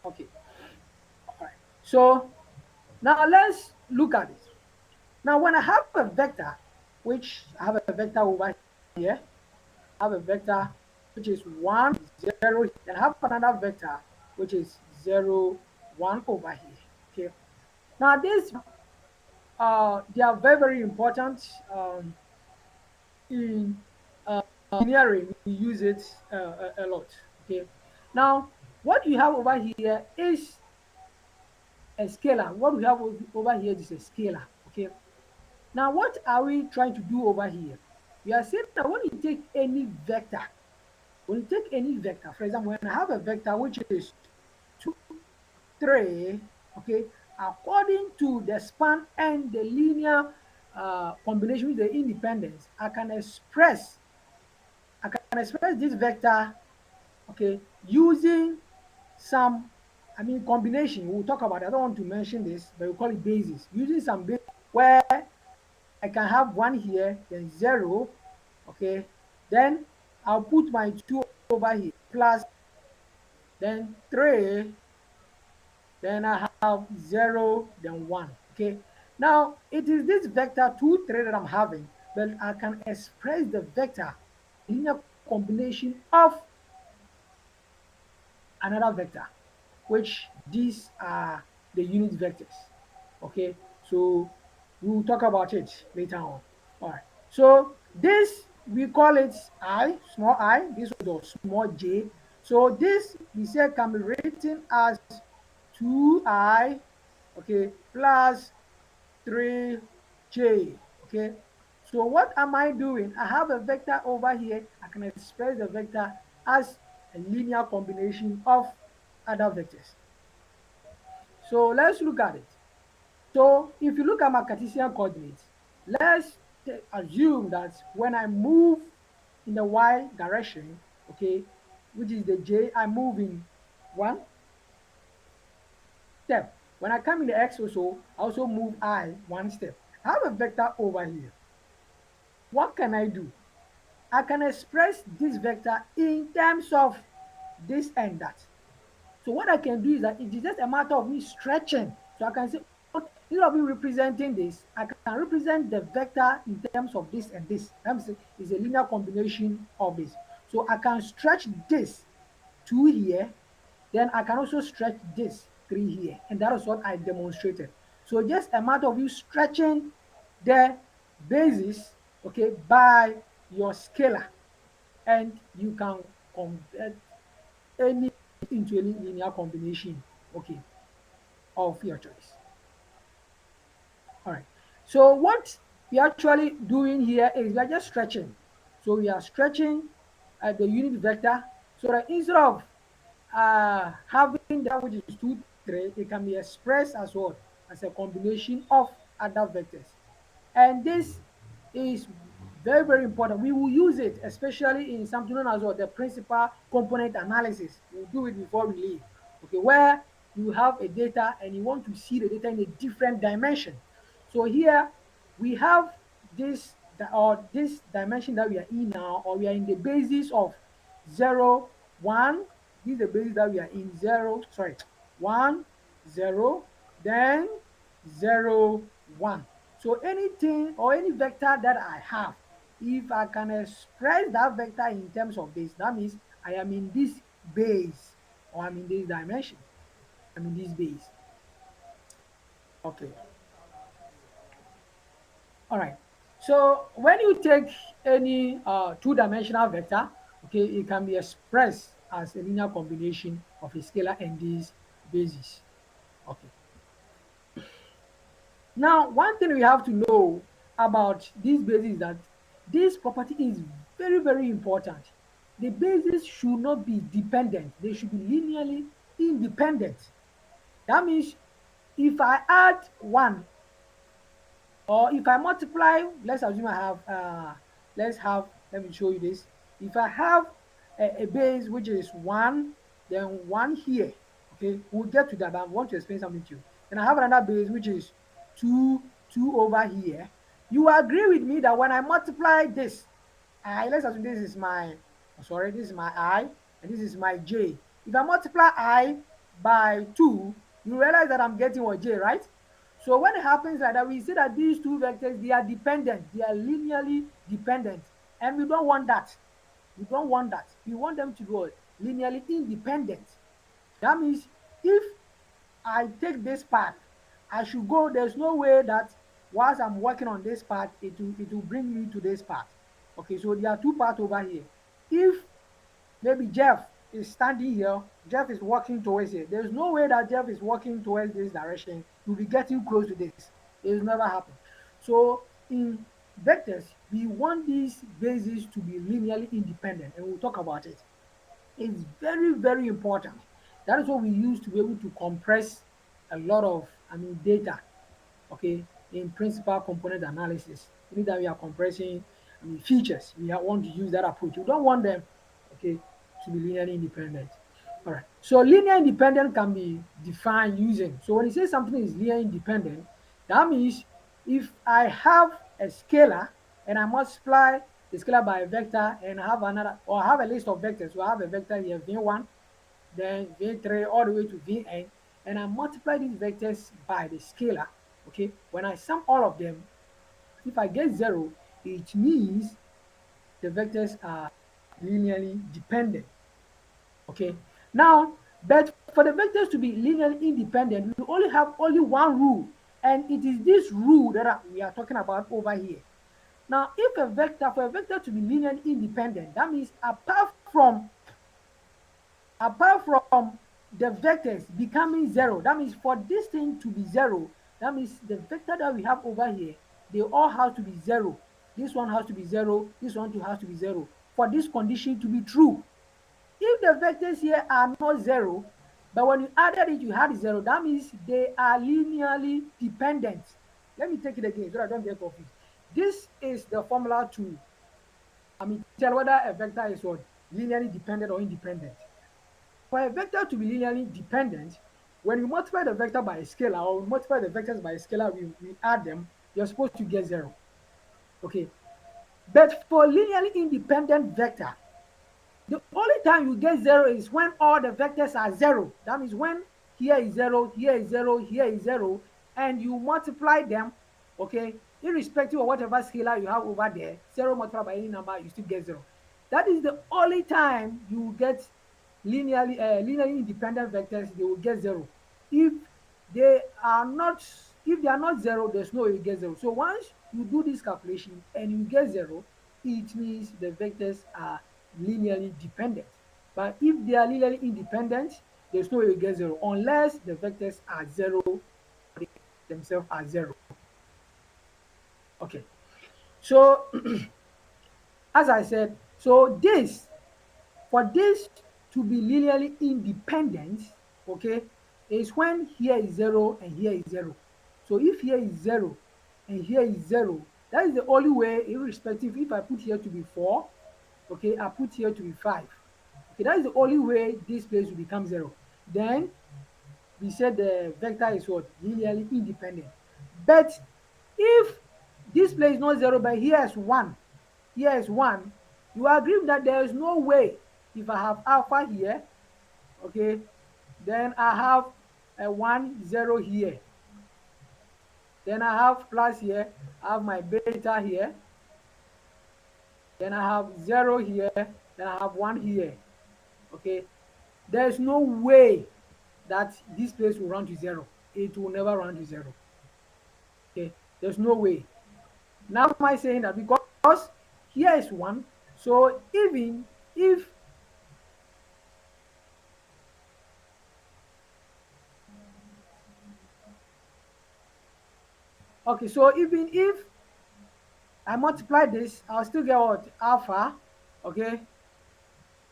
S1: Okay, all right. So now let's look at it. Now when I have a vector, which I have a vector over here, I have a vector which is 1, 0, then I have another vector which is 0, 1 over here. Okay. Now this they are very, very important in engineering. We use it a lot. Okay. Now what you have over here is a scalar. What we have over here is a scalar. Okay. Now what are we trying to do over here? We are saying that when you take any vector, when you take any vector, for example, when I have a vector which is 2, 3, okay, according to the span and the linear combination with the independence, I can express this vector, okay, using some, combination. We'll talk about it. I don't want to mention this, but we call it basis. Using some basis where I can have 1 here, then 0, okay, then I'll put my 2 over here, plus then 3, then I have 0, then 1. Okay. Now, it is this vector 2, 3 that I'm having, but I can express the vector linear combination of another vector, which these are the unit vectors. Okay. So, we'll talk about it later on. All right. So, this we call it I, small I, this was small j. So, this we say can be written as 2i, okay, plus 3j, okay. So what am I doing? I have a vector over here. I can express the vector as a linear combination of other vectors. So let's look at it. So if you look at my Cartesian coordinates, let's assume that when I move in the y direction, okay, which is the j, I move in one step. When I come in the x also, I also move I one step. I have a vector over here. What can I do? I can express this vector in terms of this and that. So what I can do is that it is just a matter of me stretching. So I can say, okay, instead of me representing this, I can represent the vector in terms of this and this. That means it's a linear combination of this. So I can stretch this 2 here, then I can also stretch this 3 here. And that is what I demonstrated. So just a matter of you stretching the basis, okay, by your scalar, and you can convert any into any linear combination, okay, of your choice. All right. So what we are actually doing here is we are just stretching. So we are stretching the unit vector. So that instead of having that which is 2, 3, it can be expressed as what? As a combination of other vectors. And this is very, very important. We will use it, especially in something known as what? The principal component analysis. We'll do it before we leave. Okay, where you have a data and you want to see the data in a different dimension. So here we have this dimension that we are in now, or we are in the basis of 0, 1. This is the basis that we are in 0, sorry, 1, 0, then 0, 1. So anything or any vector that I have, if I can express that vector in terms of this, that means I am in this base, or I'm in this dimension. I'm in this base. Okay. All right. So when you take any two-dimensional vector, okay, it can be expressed as a linear combination of a scalar and this basis. Okay. Now, one thing we have to know about this basis is that this property is very, very important. The basis should not be dependent. They should be linearly independent. That means if I add 1, or if I multiply, let's assume I have, let me show you this. If I have a base which is 1, then 1 here, okay, we'll get to that, but I want to explain something to you. Then I have another base which is 2, 2 over here. You agree with me that when I multiply this, let's assume this is my, sorry, this is my I, and this is my J. If I multiply I by 2, you realize that I'm getting what? J, right? So when it happens like that, we see that these two vectors, they are dependent. They are linearly dependent. And we don't want that. We don't want that. We want them to be linearly independent. That means if I take this path, I should go, there's no way that whilst I'm working on this path, it will bring me to this path. Okay, so there are two paths over here. If maybe Jeff is standing here, Jeff is walking towards it. There's no way that Jeff is walking towards this direction. You'll be getting close to this. It will never happen. So in vectors, we want these bases to be linearly independent, and we'll talk about it. It's very, very important. That is what we use to be able to compress a lot of, data, okay, in principal component analysis. Anytime we are compressing, features, want to use that approach. We don't want them, okay, to be linearly independent. All right. So linear independent can be defined using. So when you say something is linear independent, that means if I have a scalar and I multiply the scalar by a vector and I have another, or I have a list of vectors. So I have a vector here, v1, then v3 all the way to vn, and I multiply these vectors by the scalar. Okay, when I sum all of them, if I get 0, it means the vectors are linearly dependent. Okay, now, but for the vectors to be linearly independent, we only have only one rule, and it is this rule that we are talking about over here. Now, if a vector, for a vector to be linearly independent, that means apart from the vectors becoming 0, that means for this thing to be 0, that means the vector that we have over here, they all have to be 0. This one has to be 0, this one too has to be 0 for this condition to be true. If the vectors here are not 0, but when you added it, you had 0, that means they are linearly dependent. Let me take it again so I don't get confused. This is the formula to, tell whether a vector is what? Linearly dependent or independent. For a vector to be linearly dependent, when you multiply the vector by a scalar, or we multiply the vectors by a scalar, we add them, you're supposed to get 0. Okay. But for linearly independent vector, the only time you get 0 is when all the vectors are 0. That means when here is 0, here is 0, here is 0, and you multiply them, okay, irrespective of whatever scalar you have over there, 0 multiplied by any number, you still get 0. That is the only time you get linearly independent vectors, they will get 0. If they are not, if they are not 0, there's no way you get 0. So once you do this calculation and you get 0, it means the vectors are linearly dependent. But if they are linearly independent, there's no way you get 0 unless the vectors are 0, they themselves are 0. Okay. So as I said, so this, for this to be linearly independent, okay, is when here is 0 and here is 0. So if here is 0 and here is 0, that is the only way, irrespective if I put here to be 4, okay, I put here to be 5. Okay, that is the only way this place will become 0. Then we said the vector is what? Linearly independent. But if this place is not 0, but here is 1, here is 1, you agree that there is no way if I have alpha here, okay, then I have a 1, 0 here. Then I have plus here, I have my beta here, then I have 0 here, then I have 1 here, okay. There's no way that this place will run to 0. It will never run to 0, okay. There's no way. Now am I saying that because here is 1, so even if, okay, so even if I multiply this, I'll still get what? Alpha, okay.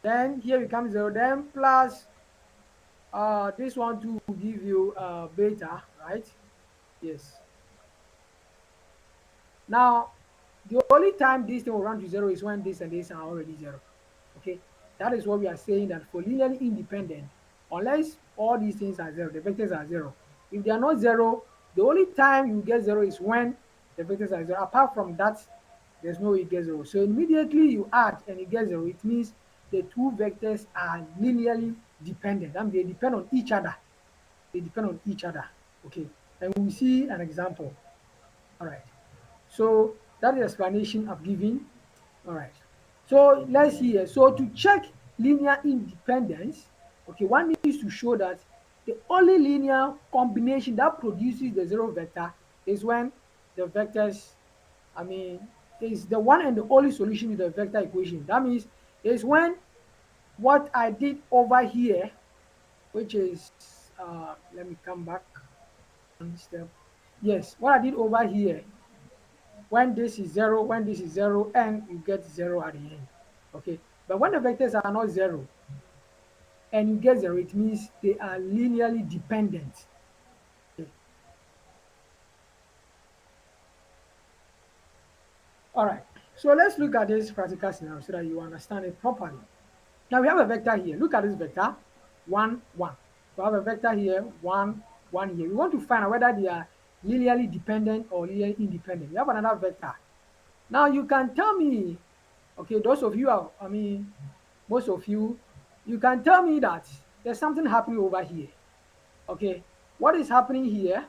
S1: Then here becomes 0, then plus this one too will give you beta, right? Yes. Now, the only time this thing will run to 0 is when this and this are already 0. Okay, that is what we are saying, that for linearly independent, unless all these things are 0, the vectors are 0. If they are not 0, the only time you get 0 is when the vectors are 0. Apart from that, there's no way you get 0. So immediately you add and you get 0, it means the two vectors are linearly dependent. They depend on each other. They depend on each other. Okay, and we see an example. All right. So that is the explanation I've given. All right. So let's see here. So to check linear independence, okay, one needs to show that the only linear combination that produces the zero vector is when the vectors, I mean, is the one and the only solution to the vector equation. That means is when what I did over here, which is, let me come back one step. Yes, what I did over here, when this is 0, when this is 0, and you get 0 at the end. Okay, but when the vectors are not 0 and you get 0, it means they are linearly dependent. Okay. All right, so let's look at this practical scenario so that you understand it properly. Now we have a vector here. Look at this vector 1, 1. We have a vector here 1, 1 here. We want to find out whether they are linearly dependent or linearly independent. We have another vector. Now you can tell me, okay, those of you are, I mean, most of you, you can tell me that there's something happening over here. Okay, what is happening here?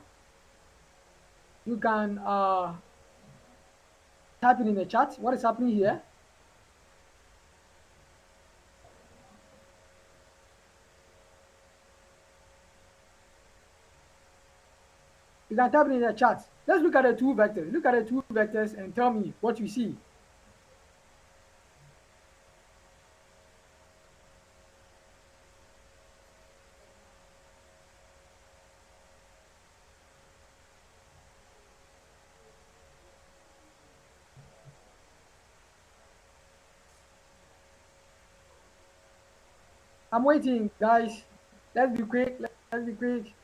S1: You can type it in the chat. What is happening here? You can type it in the chat. Let's look at the two vectors. Look at the two vectors and tell me what you see. I'm waiting, guys. Let's be quick. Let's be quick.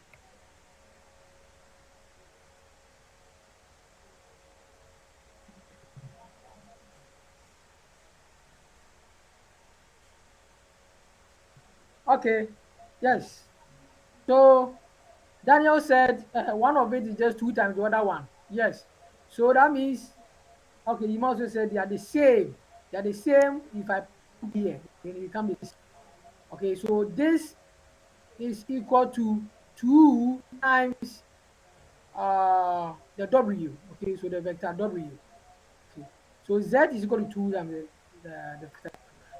S1: Okay. Yes. So Daniel said one of it is just 2 times the other one. Yes. So that means, okay, you also said they are the same. They are the same if I put here, then it becomes the same. Okay, so this is equal to 2 times the W. Okay, so the vector W. Okay, so Z is equal to 2 times the vector.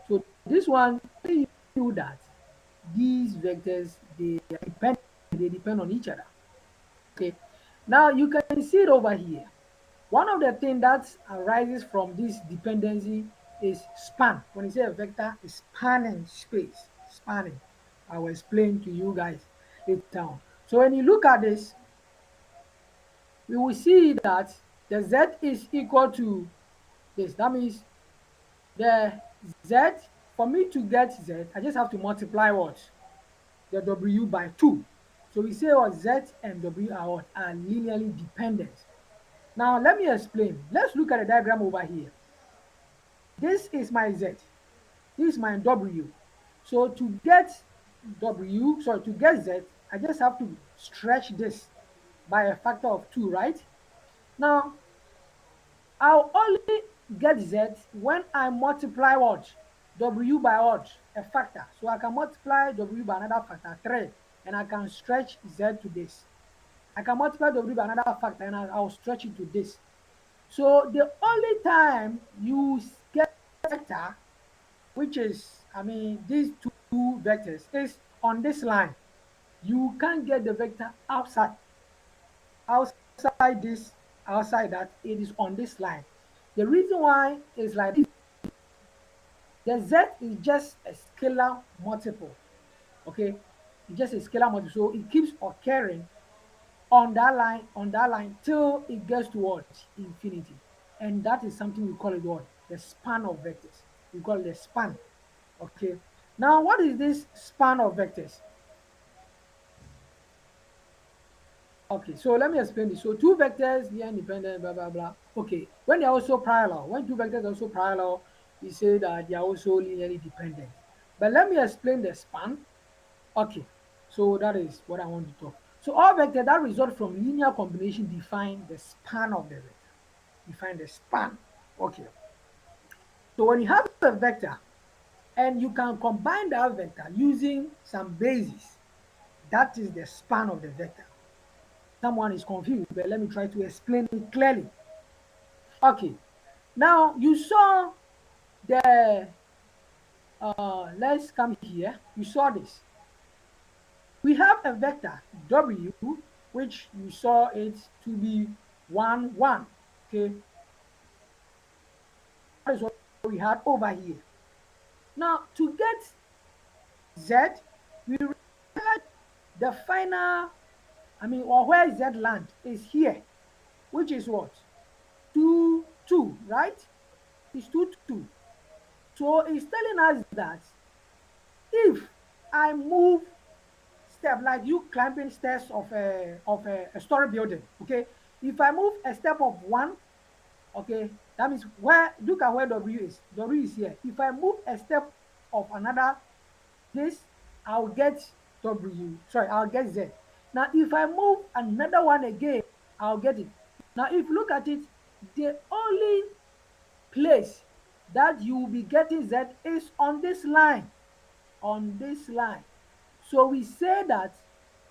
S1: So this one tells you that these vectors they depend on each other. Okay, now you can see it over here. One of the things that arises from this dependency is span. When you say a vector is spanning space, spanning, I will explain to you guys later on. So when you look at this, we will see that the z is equal to this. That means the z for me to get z, I just have to multiply what? The w by 2. So we say what z and w are what? Are linearly dependent. Now let me explain. Let's look at the diagram over here. This is my z. This is my w. So to get to get z, I just have to stretch this by a factor of 2, right? Now I'll only get z when I multiply what? W by what? A factor. So I can multiply w by another factor, 3, and I can stretch z to this. I can multiply w by another factor, and I'll stretch it to this. So the only time you get vector, which is, I mean, these two vectors, is on this line. You can't get the vector outside this, outside that. It is on this line. The reason why is like this. The z is just a scalar multiple. Okay, it's just a scalar multiple, so it keeps occurring on that line till it gets towards infinity, and that is something we call it what? The span of vectors. We call it the span. Okay, now what is this span of vectors? Okay, so let me explain this. So two vectors, they are independent, blah blah blah. Okay, when they are also parallel, when two vectors are also parallel, we say that they are also linearly dependent. But let me explain the span. Okay, so that is what I want to talk. So all vectors that result from linear combination define the span of the vector. Define the span. Okay. So when you have a vector and you can combine that vector using some basis, that is the span of the vector. Someone is confused, but let me try to explain it clearly. Okay. Now you saw the let's come here. You saw this. We have a vector w, which you saw it to be 1 1. Okay, that is what we had over here. Now to get z, we realize the final, I mean, or where z land is here, which is what? 2 2, right? It's 2 2. So it's telling us that if I move step, like you climbing stairs of a story building, okay, if I move a step of 1, okay, that means where, look at where w is. W is here. If I move a step of another place, I'll get w, sorry, I'll get z. Now if I move another one again, I'll get it. Now if you look at it, the only place that you will be getting z is on this line, on this line. So we say that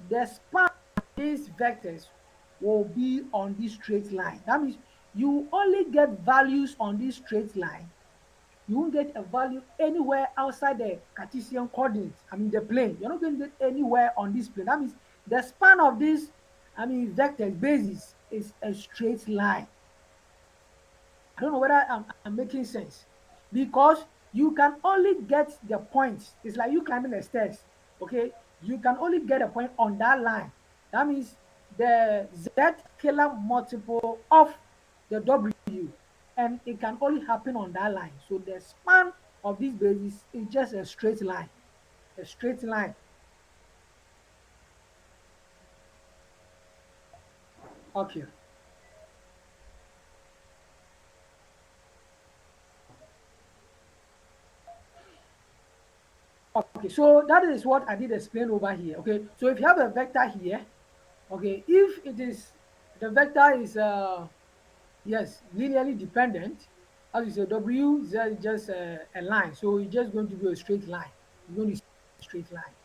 S1: the span of these vectors will be on this straight line. That means you only get values on this straight line. You won't get a value anywhere outside the Cartesian coordinates. I mean the plane. You're not going to get anywhere on this plane. That means the span of this, I mean, vectors basis is a straight line. I don't know whether I'm making sense, because you can only get the points. It's like you climbing the stairs. Okay, you can only get a point on that line. That means the z scalar multiple of the w, and it can only happen on that line. So the span of this basis is just a straight line, a straight line. Okay. Okay, so that is what I did explain over here. Okay, so if you have a vector here, okay, if it is, the vector is yes, linearly dependent, as you say, w is just a line, so it's just going to be a straight line. It's going to be a straight line.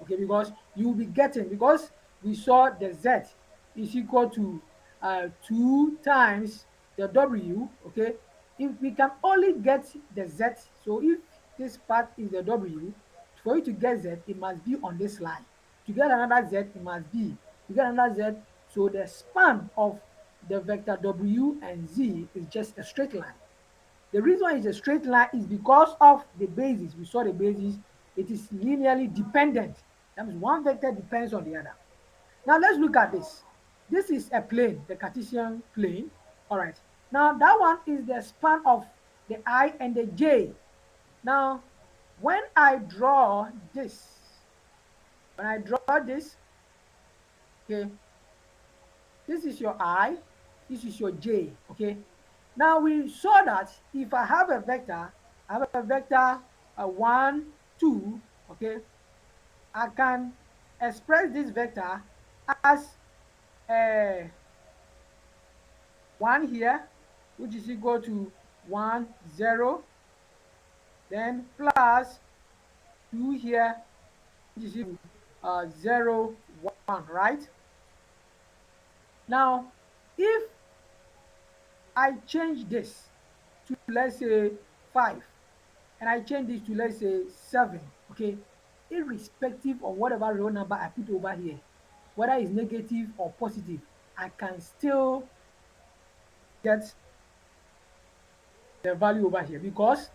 S1: Okay, because you will be getting, because we saw the z is equal to 2 times the w. Okay, if we can only get the z, so if this part is the w, for you to get z, it must be on this line. To get another z, it must be, to get another z, so the span of the vector w and z is just a straight line. The reason why it's a straight line is because of the basis. We saw the basis. It is linearly dependent. That means one vector depends on the other. Now let's look at this. This is a plane, the Cartesian plane. All right. Now that one is the span of the I and the J. Now when I draw this, when I draw this, okay, this is your I, this is your J, okay. Now we saw that if I have a vector, I have a vector 1, 2, okay, I can express this vector as uh, 1 here, which is equal to 1, 0, then plus 2 here, which is equal to 0, 1, right? Now, if I change this to, let's say, 5, and I change this to, let's say, 7, okay, irrespective of whatever real number I put over here, whether it's negative or positive, I can still get the value over here because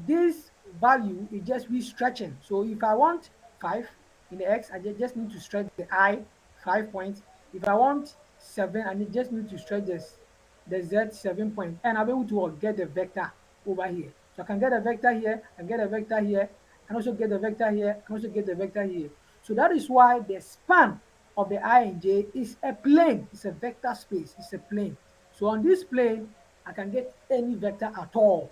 S1: this value is just we stretching. So if I want 5 in the x, I just need to stretch the I 5 points. If I want 7, I just need to stretch this the z 7 point, and I'll be able to get the vector over here. So I can get a vector here, and get a vector here, and also get the vector here, and also get the vector here. So that is why the span of the I and J is a plane. It's a vector space. It's a plane. So on this plane, I can get any vector at all.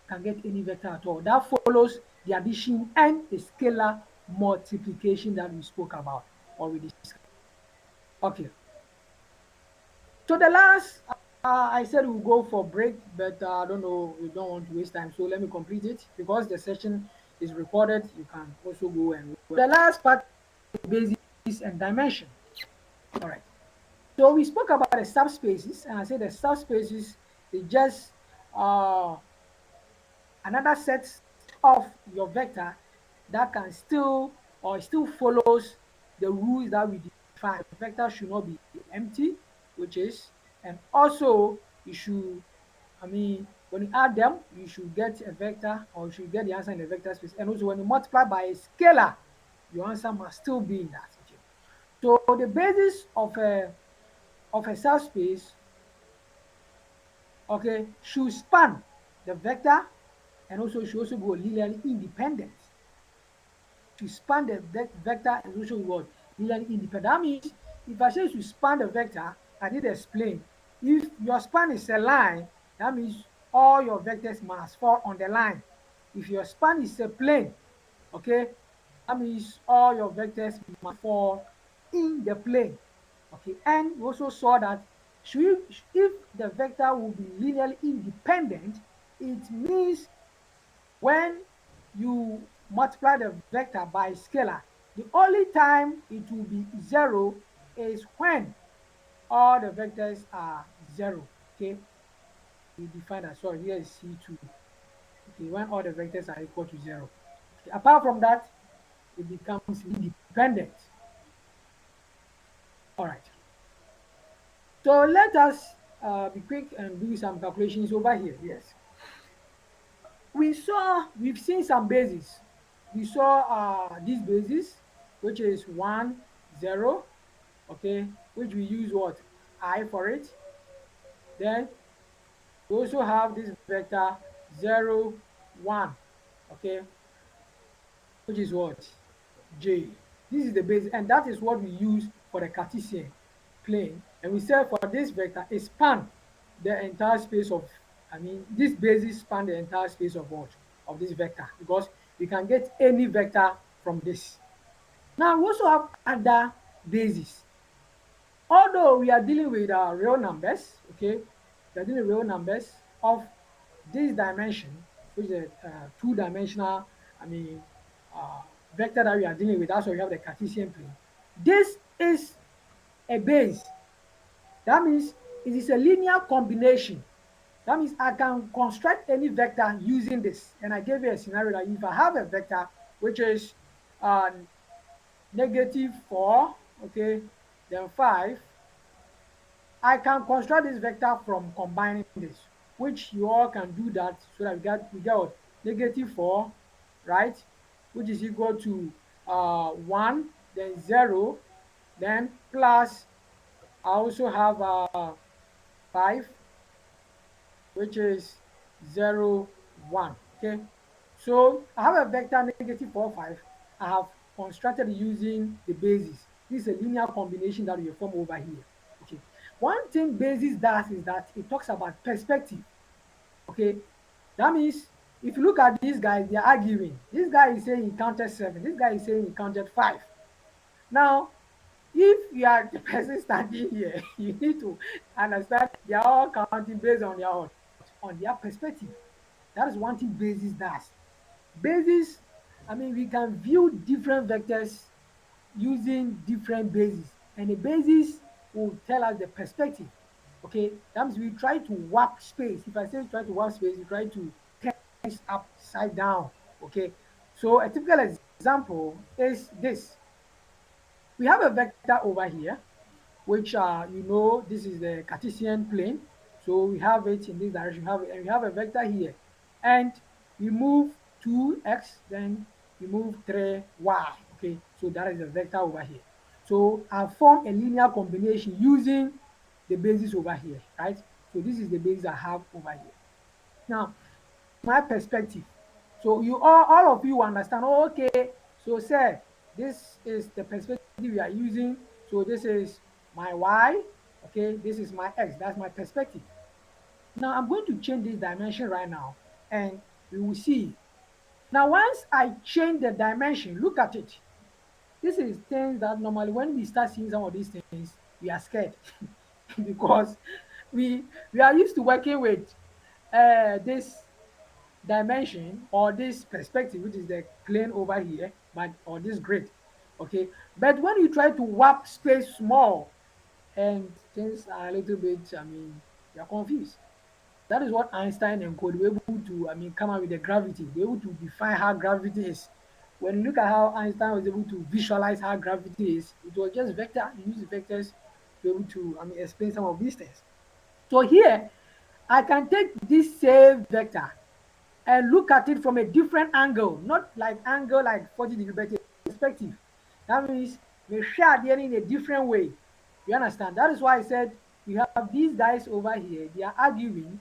S1: Can get any vector at all. That follows the addition and the scalar multiplication that we spoke about or we discussed. Okay. So the last, I said we'll go for break, but I don't know, we don't want to waste time. So let me complete it because the session is recorded. You can also go and the last part is basis and dimension. All right. So we spoke about the subspaces, and I said the subspaces is just another set of your vector that can still or still follows the rules that we define. The vector should not be empty, which is, and also you should, I mean, when you add them, you should get a vector or you should get the answer in the vector space. And also when you multiply by a scalar, your answer must still be in that. Okay. So the basis of a subspace, okay, should span the vector and also should also go linearly independent. To span the vector and also what? Linearly independent. That means if I say to span the vector, I did explain. If your span is a line, that means all your vectors must fall on the line. If your span is a plane, okay, that means all your vectors must fall in the plane. Okay, and we also saw that if the vector will be linearly independent, it means when you multiply the vector by scalar, the only time it will be 0 is when all the vectors are 0. Okay, we define that. Sorry, here is C2. Okay, when all the vectors are equal to 0. Okay, apart from that, it becomes independent. All right. So let us be quick and do some calculations over here. Yes. We've seen some bases. We saw this basis, which is 1, 0, okay, which we use what? I for it. Then we also have this vector 0, 1, okay, which is what? J. This is the base, and that is what we use for the Cartesian plane. And we said for this vector, it span the entire space of, I mean, this basis span the entire space of what? Of this vector, because we can get any vector from this. Now, we also have other bases. Although we are dealing with real numbers, okay, we are dealing with real numbers of this dimension, which is a two-dimensional, I mean, vector that we are dealing with. That's why we have the Cartesian plane. This is a base. That means it is a linear combination. That means I can construct any vector using this. And I gave you a scenario that if I have a vector which is uh, -4, okay, then 5, I can construct this vector from combining this, which you all can do that so that we get what? -4, right? Which is equal to 1, then 0, then plus I also have 5, which is 0, 1. Okay, so I have a vector negative 4, 5. I have constructed using the basis. This is a linear combination that we form over here. Okay, one thing basis does is that it talks about perspective. Okay, that means if you look at these guys, they are arguing. This guy is saying he counted 7. This guy is saying he counted 5. Now, if you are the person standing here, you need to understand they are all counting based on their perspective. That is one thing basis does. Basis, I mean, we can view different vectors using different bases, and the basis will tell us the perspective. Okay, that means we try to warp space. If I say try to warp space, we try to turn it upside down. Okay, so a typical example is this. We have a vector over here, which this is the Cartesian plane. So we have it in this direction. We have a vector here, and we move 2x, then we move 3y. Okay, so that is a vector over here. So I form a linear combination using the basis over here, right? So this is the basis I have over here. Now, my perspective. So you all of you understand, oh, okay, so say this is the perspective we are using. So this is my y, okay, this is my x, that's my perspective. Now I'm going to change this dimension right now, and we will see. Now once I change the dimension, look at it. This is things that normally when we start seeing some of these things, we are scared because we are used to working with this dimension or this perspective, which is the plane over here, but or this grid. Okay, but when you try to warp space small and things are a little bit, I mean, you're confused. That is what Einstein and co were able to, I mean, come up with the gravity. They were able to define how gravity is. When you look at how Einstein was able to visualize how gravity is, it was just vector. He used vectors to be able to, I mean, explain some of these things. So here, I can take this same vector and look at it from a different angle, not like angle like 40 degrees, but a perspective. That means we share the in a different way. You understand? That is why I said we have these guys over here, they are arguing.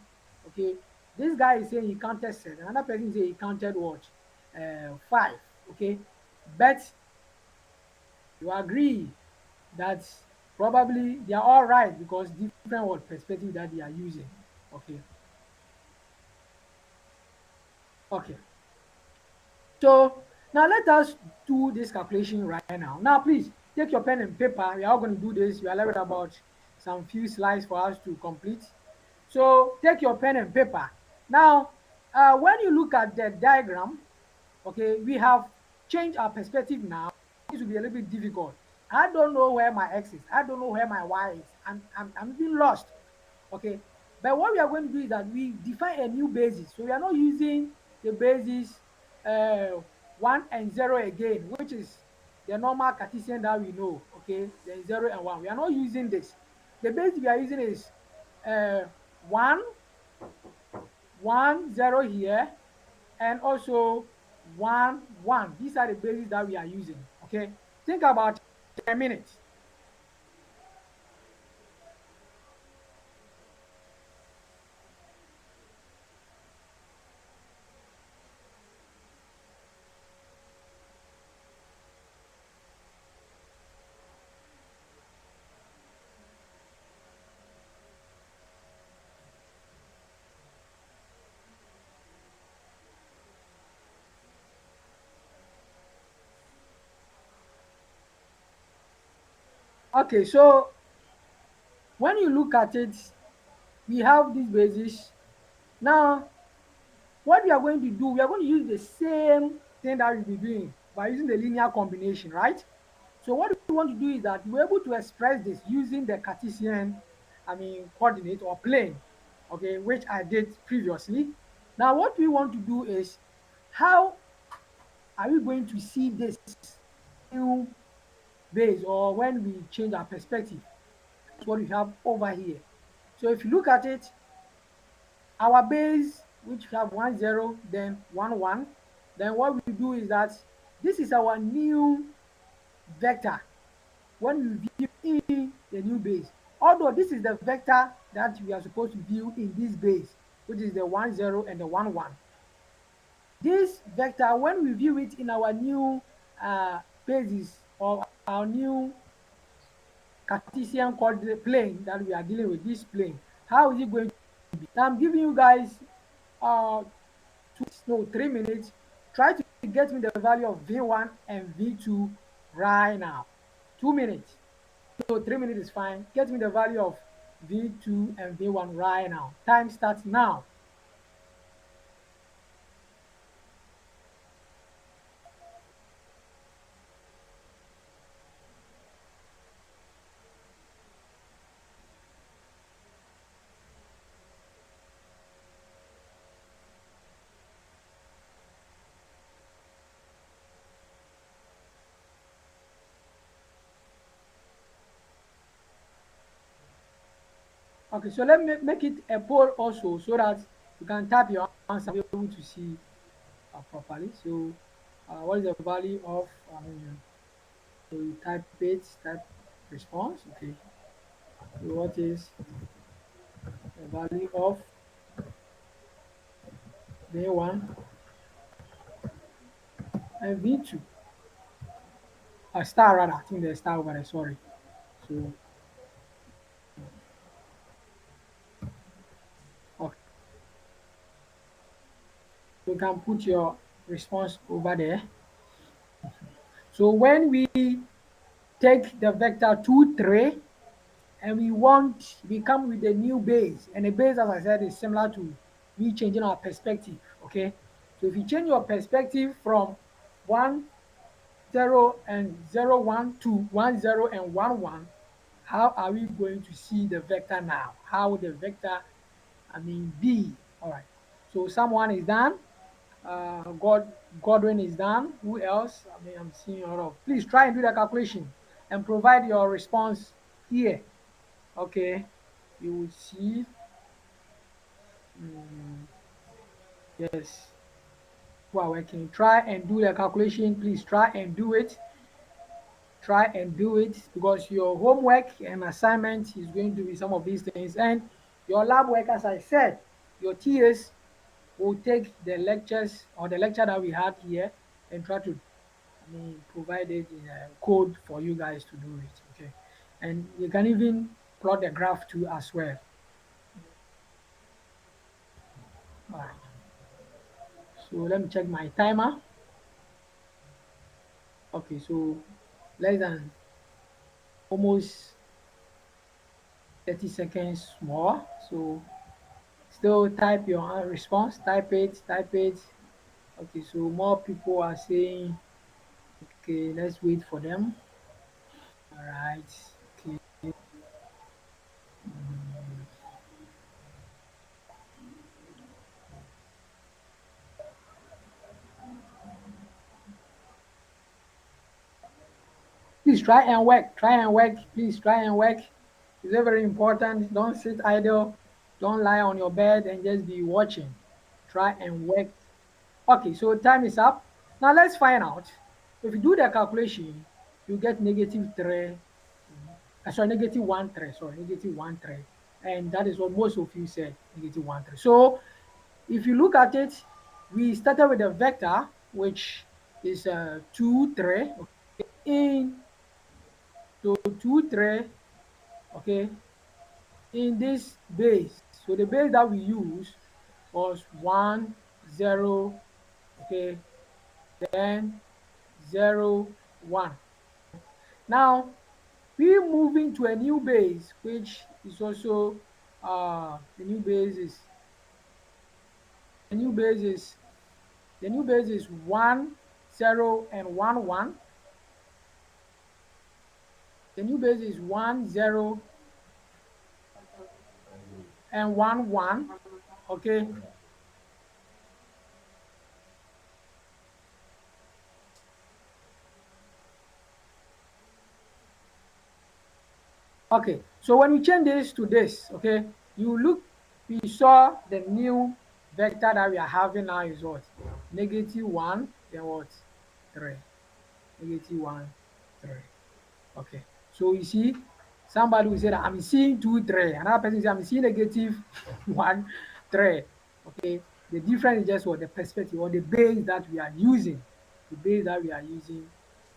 S1: Okay, this guy is saying he counted 7, another person is saying he counted what? 5. Okay, but you agree that probably they are all right because different what perspective that they are using. Okay, okay. So now let us do this calculation right now. Now please take your pen and paper. We are all going to do this. We are left about some few slides for us to complete. So take your pen and paper. Now, when you look at the diagram, okay, we have changed our perspective now. This will be a little bit difficult. I don't know where my x is. I don't know where my y is. I'm even lost. Okay, but what we are going to do is that we define a new basis. So we are not using the basis uh, 1 and 0 again, which is the normal Cartesian that we know. Okay, then 0 and 1. We are not using this. The basis we are using is uh, 1, 1, 0 here, and also 1, 1. These are the bases that we are using. Okay, think about it a minute. Okay, so when you look at it, we have this basis. Now, what we are going to do, we are going to use the same thing that we'll be doing by using the linear combination, right? So what we want to do is that we're able to express this using the Cartesian, I mean, coordinate or plane, okay, which I did previously. Now, what we want to do is how are we going to see this new base or when we change our perspective? That's what we have over here. So if you look at it, our base which have 1 0 then 1 1, then what we do is that this is our new vector when we view in the new base, although this is the vector that we are supposed to view in this base, which is the 1 0 and the 1 1. This vector, when we view it in our new basis or our new Cartesian coordinate plane that we are dealing with, this plane, how is it going to be? Now I'm giving you guys uh 3 minutes. Try to get me the value of V1 and V2 right now. 2 minutes. So 3 minutes is fine. Get me the value of V2 and V1 right now. Time starts now. Okay, so let me make it a poll also so that you can type your answer, be able to see properly. So, what is the value of, so you type it, type response. Okay, so what is the value of V1 and V2? A star rather, I think there's star over there, sorry. So, okay, you can put your response over there. So when we take the vector 2, 3, and we come with a new base, and the base, as I said, is similar to we changing our perspective. Okay, so if you change your perspective from 1 0 and 0 1 to 1 0 and 1 1, how are we going to see the vector now? How would the vector, be? All right, so someone is done. Godwin is done. Who else? I'm seeing a lot of. Please try and do the calculation and provide your response here. Okay, you will see. mm, yes, who are working. Try and do the calculation. Please try and do it. Try and do it because your homework and assignment is going to be some of these things. And your lab work, as I said, your TAs will take the lectures or the lecture that we had here and try to provide it in a code for you guys to do it. Okay, and you can even plot the graph too as well. All right. So let me check my timer. Okay, so less than almost 30 seconds more. So still type your response. Type it. Type it. Okay, so more people are saying. Okay, let's wait for them. All right. Okay. Please try and work. Try and work. Please try and work. It's very important. Don't sit idle. Don't lie on your bed and just be watching. Try and work. Okay, so time is up. Now let's find out. If you do the calculation, you get -3. Sorry, -1 3. Sorry, -1 3. And that is what most of you said, -1 3. So if you look at it, we started with a vector, which is 2, 3. Okay, in so 2, 3. Okay, in this base. So the base that we use was 1 0. Okay, then 0 1. Now we're moving to a new base, which is also the new base is the new base is the new base is 1 0 and 1 1. The new base is 1 0 and 1 1. Okay. Okay, so when we change this to this, okay, we saw the new vector that we are having now is what? -1, then what? 3. -1, 3. Okay, so you see, somebody will say that I'm seeing 2, 3. Another person say I'm seeing -1, 3. Okay, The difference is just what the perspective or the base that we are using. The base that we are using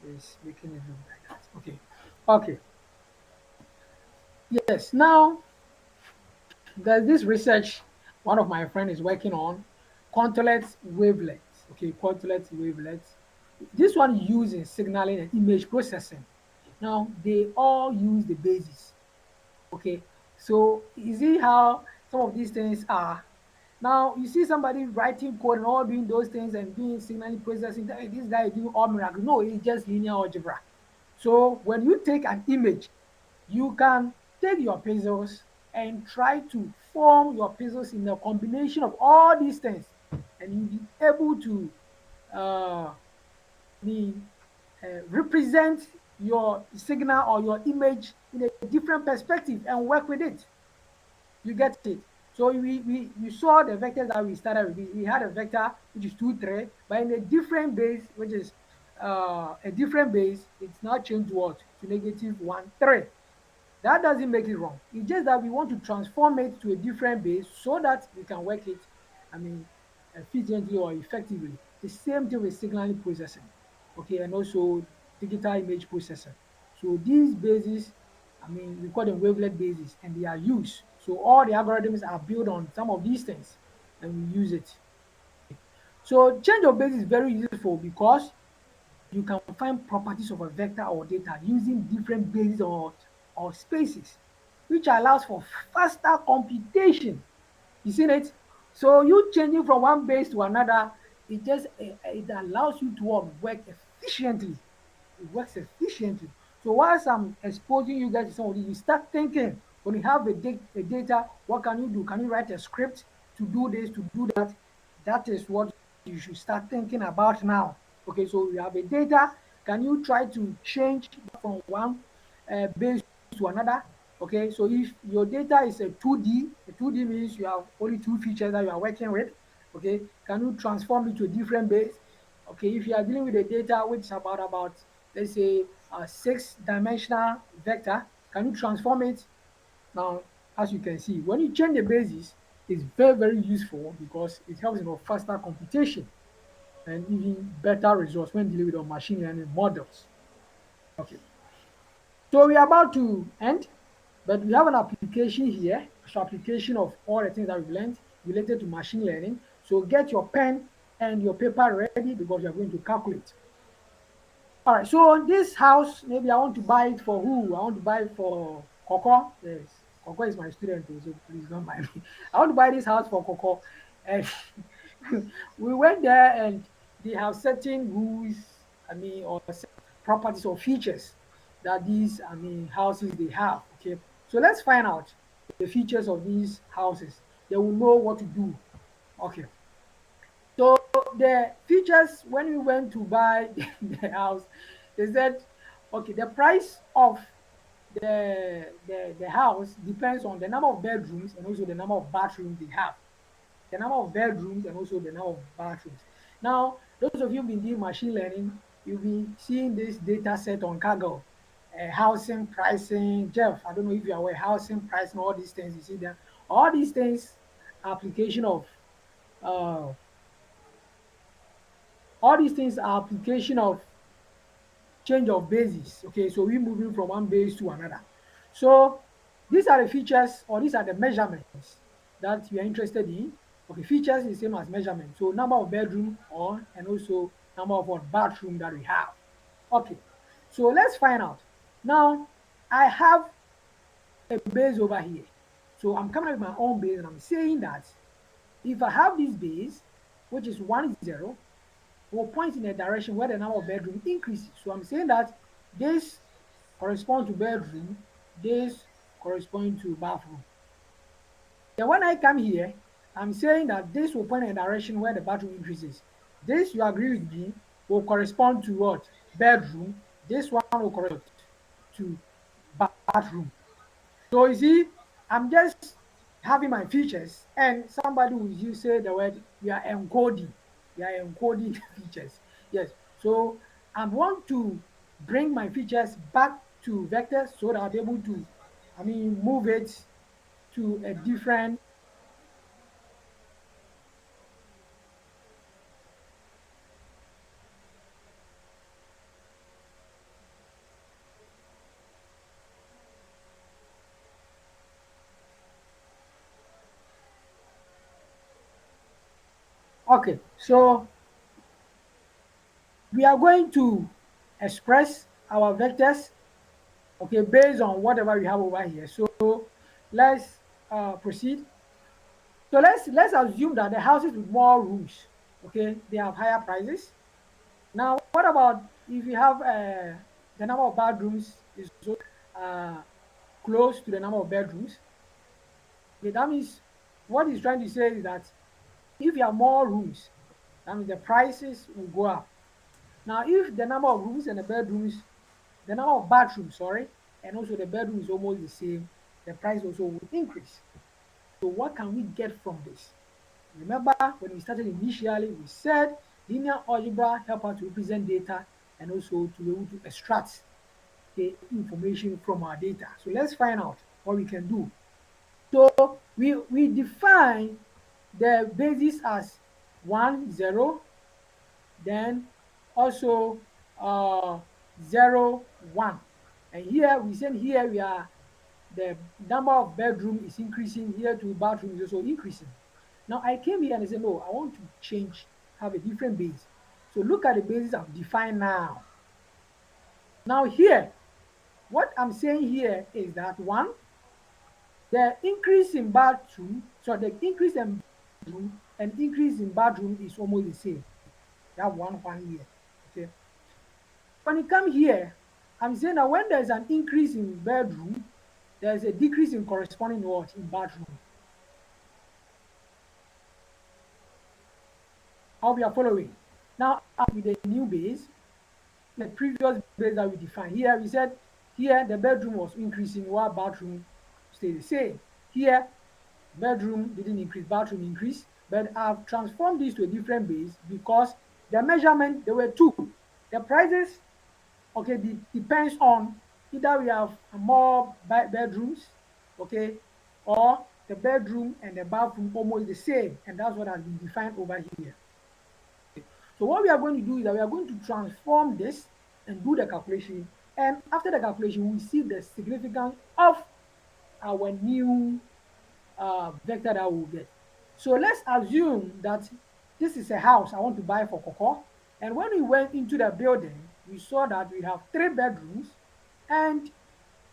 S1: is making it look like that. Okay. Okay. Yes. Now there's this research one of my friend is working on, quantulet wavelets. Okay, quantulet wavelets. This one used in signaling and image processing. Now they all use the basis. Okay, so you see how some of these things are. Now you see somebody writing code and all doing those things and doing signaling processing. Hey, this guy is doing all miracle. No, it's just linear algebra. So when you take an image, you can take your pixels and try to form your pixels in a combination of all these things, and you'll be able to uh, mean represent your signal or your image in a different perspective and work with it. You get it? So we saw the vectors that we started with. We had a vector which is 2, 3, but in a different base, which is a different base, it's now changed to what? To negative 1, 3. That doesn't make it wrong. It's just that we want to transform it to a different base so that we can work it, I mean, efficiently or effectively. The same thing with signaling processing, okay, and also digital image processing. So these bases, I mean, we call them wavelet bases, and they are used. So all the algorithms are built on some of these things, and we use it. So change of base is very useful because you can find properties of a vector or data using different bases or spaces, which allows for faster computation. You see it? So you changing from one base to another, it allows you to work efficiently. It works efficiently. So whilst I'm exposing you guys to some of these, you start thinking when you have a data, what can you do? Can you write a script to do this, to do that? That is what you should start thinking about now. Okay, so you have a data. Can you try to change from one base to another? Okay, so if your data is a 2D means you have only two features that you are working with. Okay, can you transform it to a different base? Okay, if you are dealing with a data which is about let's say a 6 dimensional vector, can you transform it? Now, as you can see, when you change the basis, it's very useful because it helps in faster computation and even better results when dealing with our machine learning models. Okay, so we are about to end, but we have an application here, so application of all the things that we've learned related to machine learning. So get your pen and your paper ready because we are going to calculate. All right, so this house, maybe I want to buy it for who? I want to buy it for Coco. Yes, Coco is my student too, so please don't mind me. I want to buy this house for Coco. And we went there and they have certain rules, I mean, or properties or features that these, I mean, houses they have. Okay, so let's find out the features of these houses. They will know what to do. Okay, so the features when we went to buy the house, they said, okay, the price of the house depends on the number of bedrooms and also the number of bathrooms they have. The number of bedrooms and also the number of bathrooms. Now, those of you who've been doing machine learning, you'll be seeing this data set on Kaggle. Housing pricing, Jeff, I don't know if you're aware, housing pricing, all these things, you see them. All these things, application of uh, all these things are application of change of basis. Okay, so we're moving from one base to another. So these are the features or these are the measurements that we are interested in. Okay, features is same as measurement. So number of bedroom or and also number of what bathroom that we have. Okay, so let's find out. Now I have a base over here. So I'm coming up with my own base and I'm saying that if I have this base, which is 1, 0, will point in a direction where the number of bedroom increases. So I'm saying that this corresponds to bedroom, this corresponds to bathroom. Then when I come here, I'm saying that this will point in a direction where the bathroom increases. This, you agree with me, will correspond to what? Bedroom. This one will correspond to bathroom. So you see, I'm just having my features, and somebody will use say the word we are encoding. We are encoding features. Yes. So I want to bring my features back to vectors so that I'll be able to, I mean, move it to a different Okay, so we are going to express our vectors, okay, based on whatever we have over here. So let's proceed. So let's assume that the houses with more rooms, okay, they have higher prices. Now, what about if you have the number of bedrooms is so uh, close to the number of bedrooms? Okay, that means what he's trying to say is that if you have more rooms, that means the prices will go up. Now, if the number of rooms and the bedrooms, the number of bathrooms, sorry, and also the bedroom is almost the same, the price also will increase. So, what can we get from this? Remember, when we started initially, we said linear algebra help us to represent data and also to be able to extract the information from our data. So let's find out what we can do. So we define the basis as 1, 0, then also uh, 0, 1. And here we said here we are the number of bedroom is increasing, here to bathroom is also increasing. Now I came here and I said, no, I want to change, have a different base. So look at the basis I've defined now. Now here, what I'm saying here is that one, the increase in bathroom, so the increase in bedroom and increase in bathroom is almost the same. You have one here. Okay. When you come here, I'm saying that when there's an increase in bedroom, there's a decrease in corresponding what in bathroom. I hope you are following. Now, with the new base, the previous base that we defined here, we said here the bedroom was increasing while bathroom stayed the same. Here, bedroom didn't increase, bathroom increased, but I've transformed this to a different base because the measurement, there were two. The prices, okay, depends on either we have more bedrooms, okay, or the bedroom and the bathroom almost the same, and that's what has been defined over here. So what we are going to do is that we are going to transform this and do the calculation. And after the calculation, we see the significance of our new vector that we'll get. So let's assume that this is a house I want to buy for Coco. And when we went into the building, we saw that we have 3 bedrooms and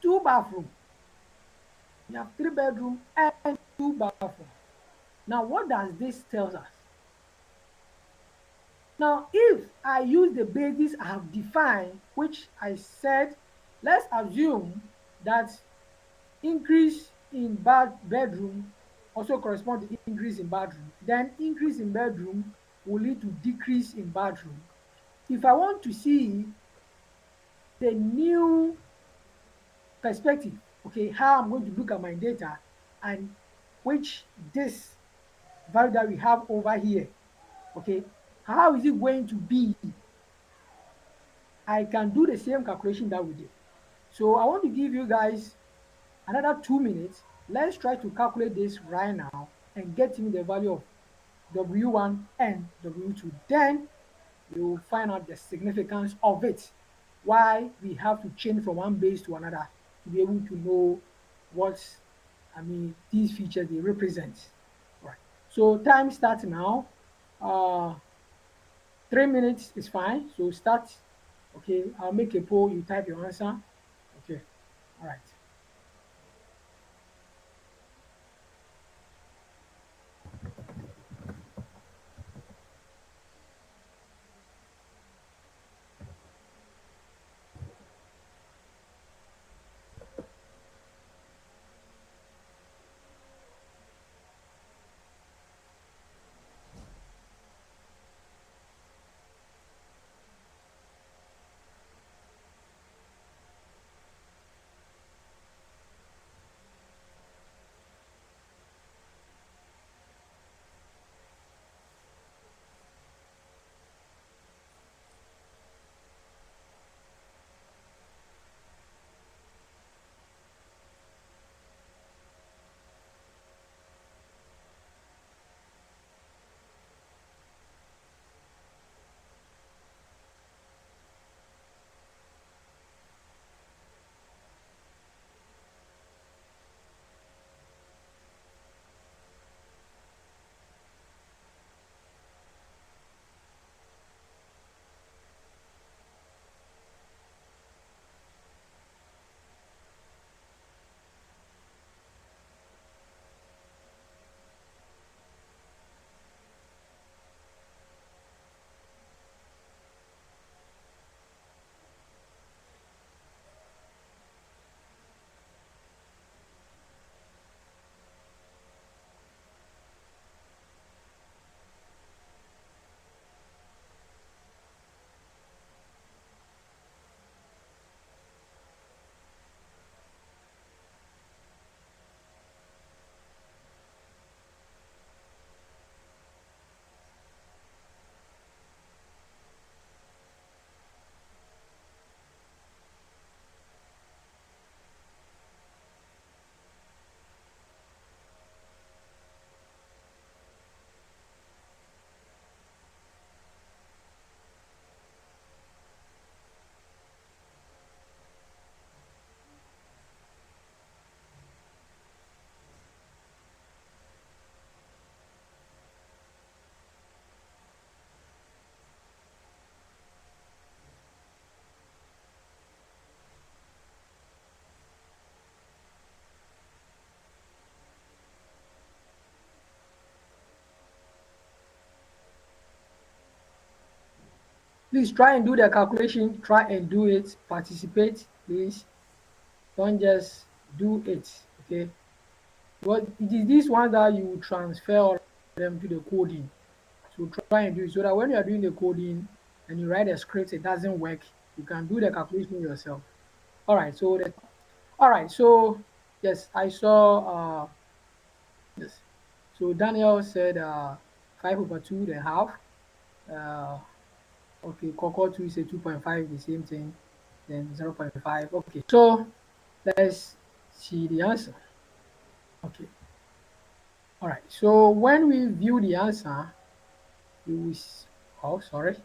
S1: 2 bathrooms. We have 3 bedrooms and 2 bathrooms. Now, what does this tell us? Now, if I use the basis I have defined, which I said, let's assume that increase in bedroom also correspond to increase in bedroom. Then increase in bedroom will lead to decrease in bedroom. If I want to see the new perspective, okay, how I'm going to look at my data and which this value that we have over here, okay, how is it going to be? I can do the same calculation that we did. So I want to give you guys another 2 minutes. Let's try to calculate this right now and get me the value of W1 and W2. Then we will find out the significance of it. Why we have to change from one base to another to be able to know what these features they represent. All right. So time starts now. Uh, 3 minutes is fine. So start. Okay, I'll make a poll. You type your answer. Okay. All right. Please try and do the calculation. Try and do it. Participate, please. Don't just do it. Okay. But it is this one that you transfer all of them to the coding. So try and do it so that when you are doing the coding and you write a script, it doesn't work. You can do the calculation yourself. All right. So yes, I saw. Yes. So Daniel said 5/2 then half. Uh, okay, Coco 2 is a 2.5, the same thing. Then 0.5. Okay. So let's see the answer. Okay. All right. So when we view the answer, you will. Oh, sorry.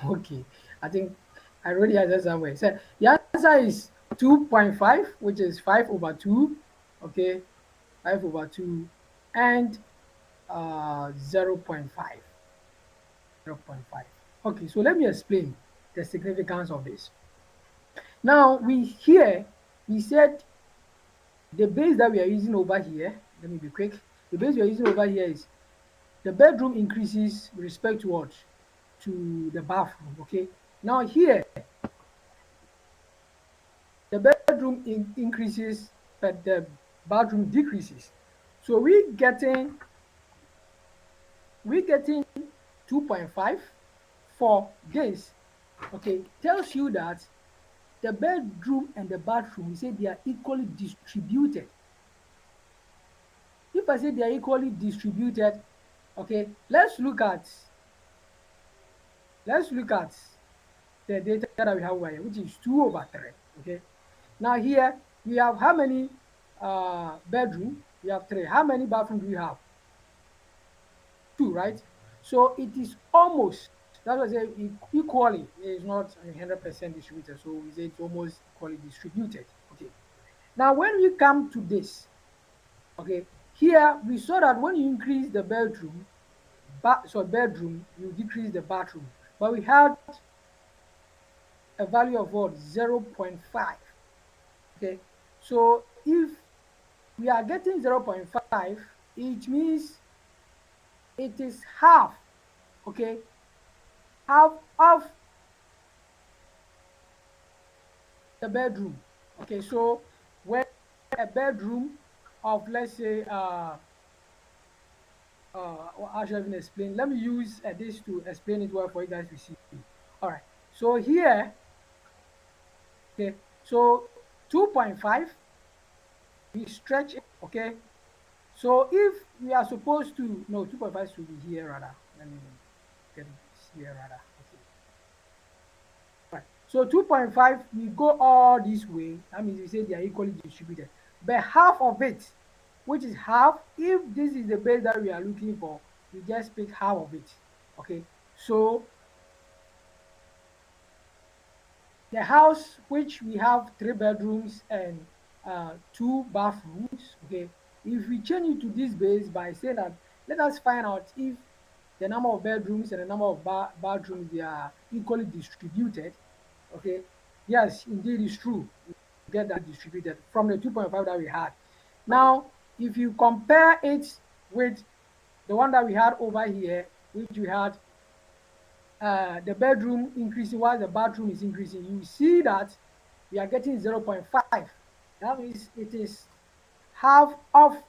S1: Okay. I think I already answered somewhere. So the answer is 2.5, which is 5/2. Okay. 5/2 and 0.5. 0.5. Okay, so let me explain the significance of this. Now, we said the base that we are using over here, let me be quick. The base we are using over here is the bedroom increases with respect to what? To the bathroom, okay? Now, here, the bedroom increases, but the bathroom decreases. So we getting 2.5 for this, okay, tells you that the bedroom and the bathroom, we say they are equally distributed. If I say they are equally distributed, okay, let's look at the data that we have over here, which is 2/3. Okay. Now here we have how many bedroom? We have three. How many bathroom do we have? Two, right? So it is almost, that's why I say equally. It is not 100% distributed. So we say it's almost equally distributed. Okay. Now when we come to this, okay, here we saw that when you increase the bedroom, you decrease the bathroom. But we had a value of what? 0.5. Okay. So if we are getting 0.5, it means it is half, okay, half of the bedroom. Okay, so when a bedroom of, let's say, how should I even explain? Let me use this to explain it well for you guys to see. All right. So here, okay, so 2.5, we stretch it, okay. So if we are supposed to, no, 2.5 should be here rather. Let me get it here rather. Okay. Right. So 2.5, we go all this way. That means we say they are equally distributed. But half of it, which is half, if this is the base that we are looking for, we just pick half of it. Okay. So the house, which we have three bedrooms and two bathrooms, okay, if we change it to this base by saying that, let us find out if the number of bedrooms and the number of bathrooms, they are equally distributed. Okay, yes, indeed, it's true. We get that distributed from the 2.5 that we had. Now, if you compare it with the one that we had over here, which we had the bedroom increasing while the bathroom is increasing, you see that we are getting 0.5. That means it is half of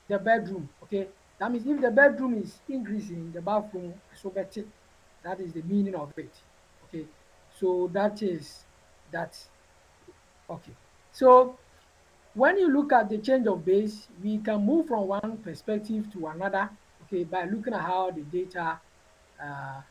S1: the bedroom. Okay, that means if the bedroom is increasing, the bathroom is over. That is the meaning of it. Okay, so that is that. Okay, so when you look at the change of base, we can move from one perspective to another. Okay, by looking at how the data uh,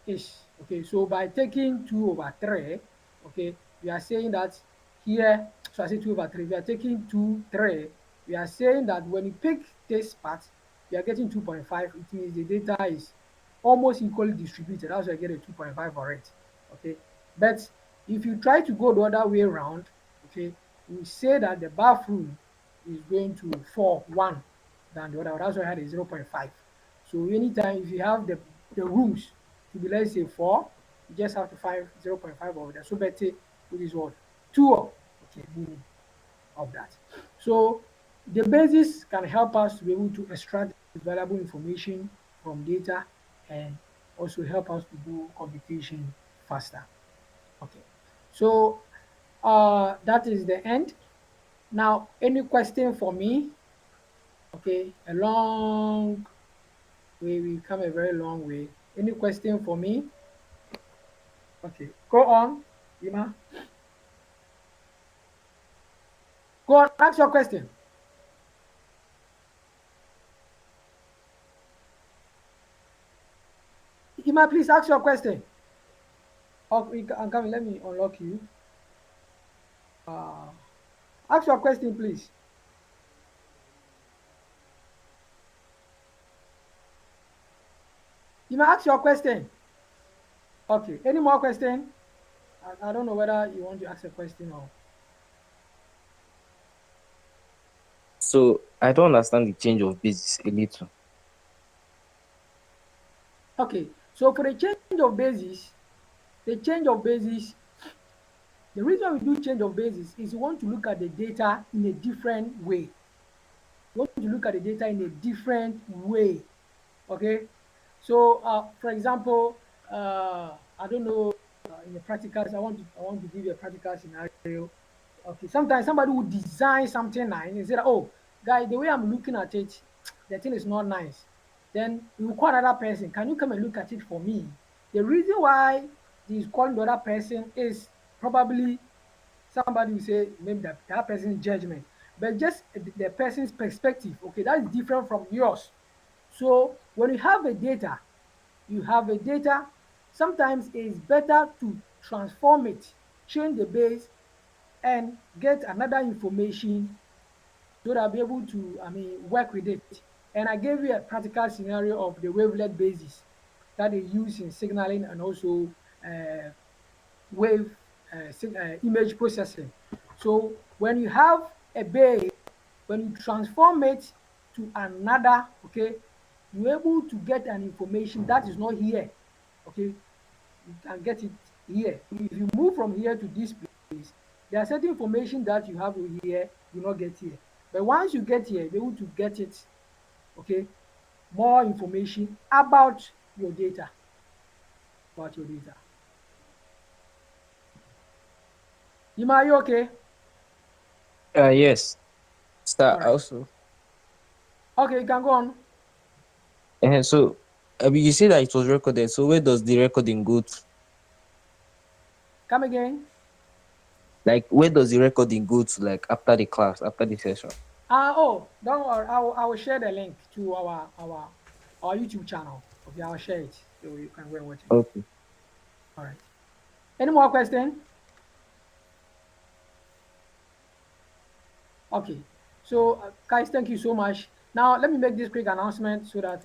S1: is. Okay, so by taking 2/3, okay, we are saying that here, so I say 2/3, we are taking 2, 3, we are saying that when you pick this part, we are getting 2.5, it means the data is almost equally distributed. That's why I get a 2.5 for it. Okay, but if you try to go the other way around, okay, we say that the bathroom is going to fall 1 than the other. That's why I had a 0.5. So anytime if you have the rooms to be, let's say, 4, you just have to find 0.5 of the subete, which is what? 2 of, okay, meaning of that. So the basis can help us to be able to extract valuable information from data and also help us to do computation faster. Okay. So that is the end. Now, any question for me? Okay, a long way. We've come a very long way. Any question for me? Okay, go on, Ima. Go on, ask your question. Ima, please ask your question. Okay, I'm coming. Let me unlock you. Uh, ask your question, please. Ima, ask your question. Okay, any more question? I don't know whether you want to ask a question or.
S2: So I don't understand the change of basis a little.
S1: Okay, so for the change of basis, the change of basis, the reason we do change of basis is we want to look at the data in a different way. We want to look at the data in a different way. Okay, so for example, I don't know, in the practicals, I want to give you a practical scenario. Okay, sometimes somebody would design something nice and say, "Oh, guy, the way I'm looking at it, the thing is not nice." Then you call another person, "Can you come and look at it for me?" The reason why he's calling the other person is probably somebody will say maybe that person's judgment, but just the person's perspective. Okay, that is different from yours. So when you have a data, sometimes it's better to transform it, change the base, and get another information so that I'll be able to, work with it. And I gave you a practical scenario of the wavelet basis that they use in signaling and also uh, wave image processing. So when you have a base, when you transform it to another, okay, you're able to get an information that is not here. Okay, you can get it here. If you move from here to this place, there are certain information that you have here, you not get here. But once you get here, you're able to get it, okay, more information about your data. Ima, are you okay?
S2: Yes.
S1: All
S2: Start
S1: right.
S2: also.
S1: Okay, you can go on.
S2: And so you say that it was recorded. So where does the recording go to?
S1: Come again.
S2: Like where does the recording go to? Like after the class, after the session?
S1: Oh, don't worry. I will share the link to our YouTube channel. Okay, I'll share it so you can go and watch it.
S2: Okay.
S1: All right. Any more question? Okay. So, guys, thank you so much. Now, let me make this quick announcement so that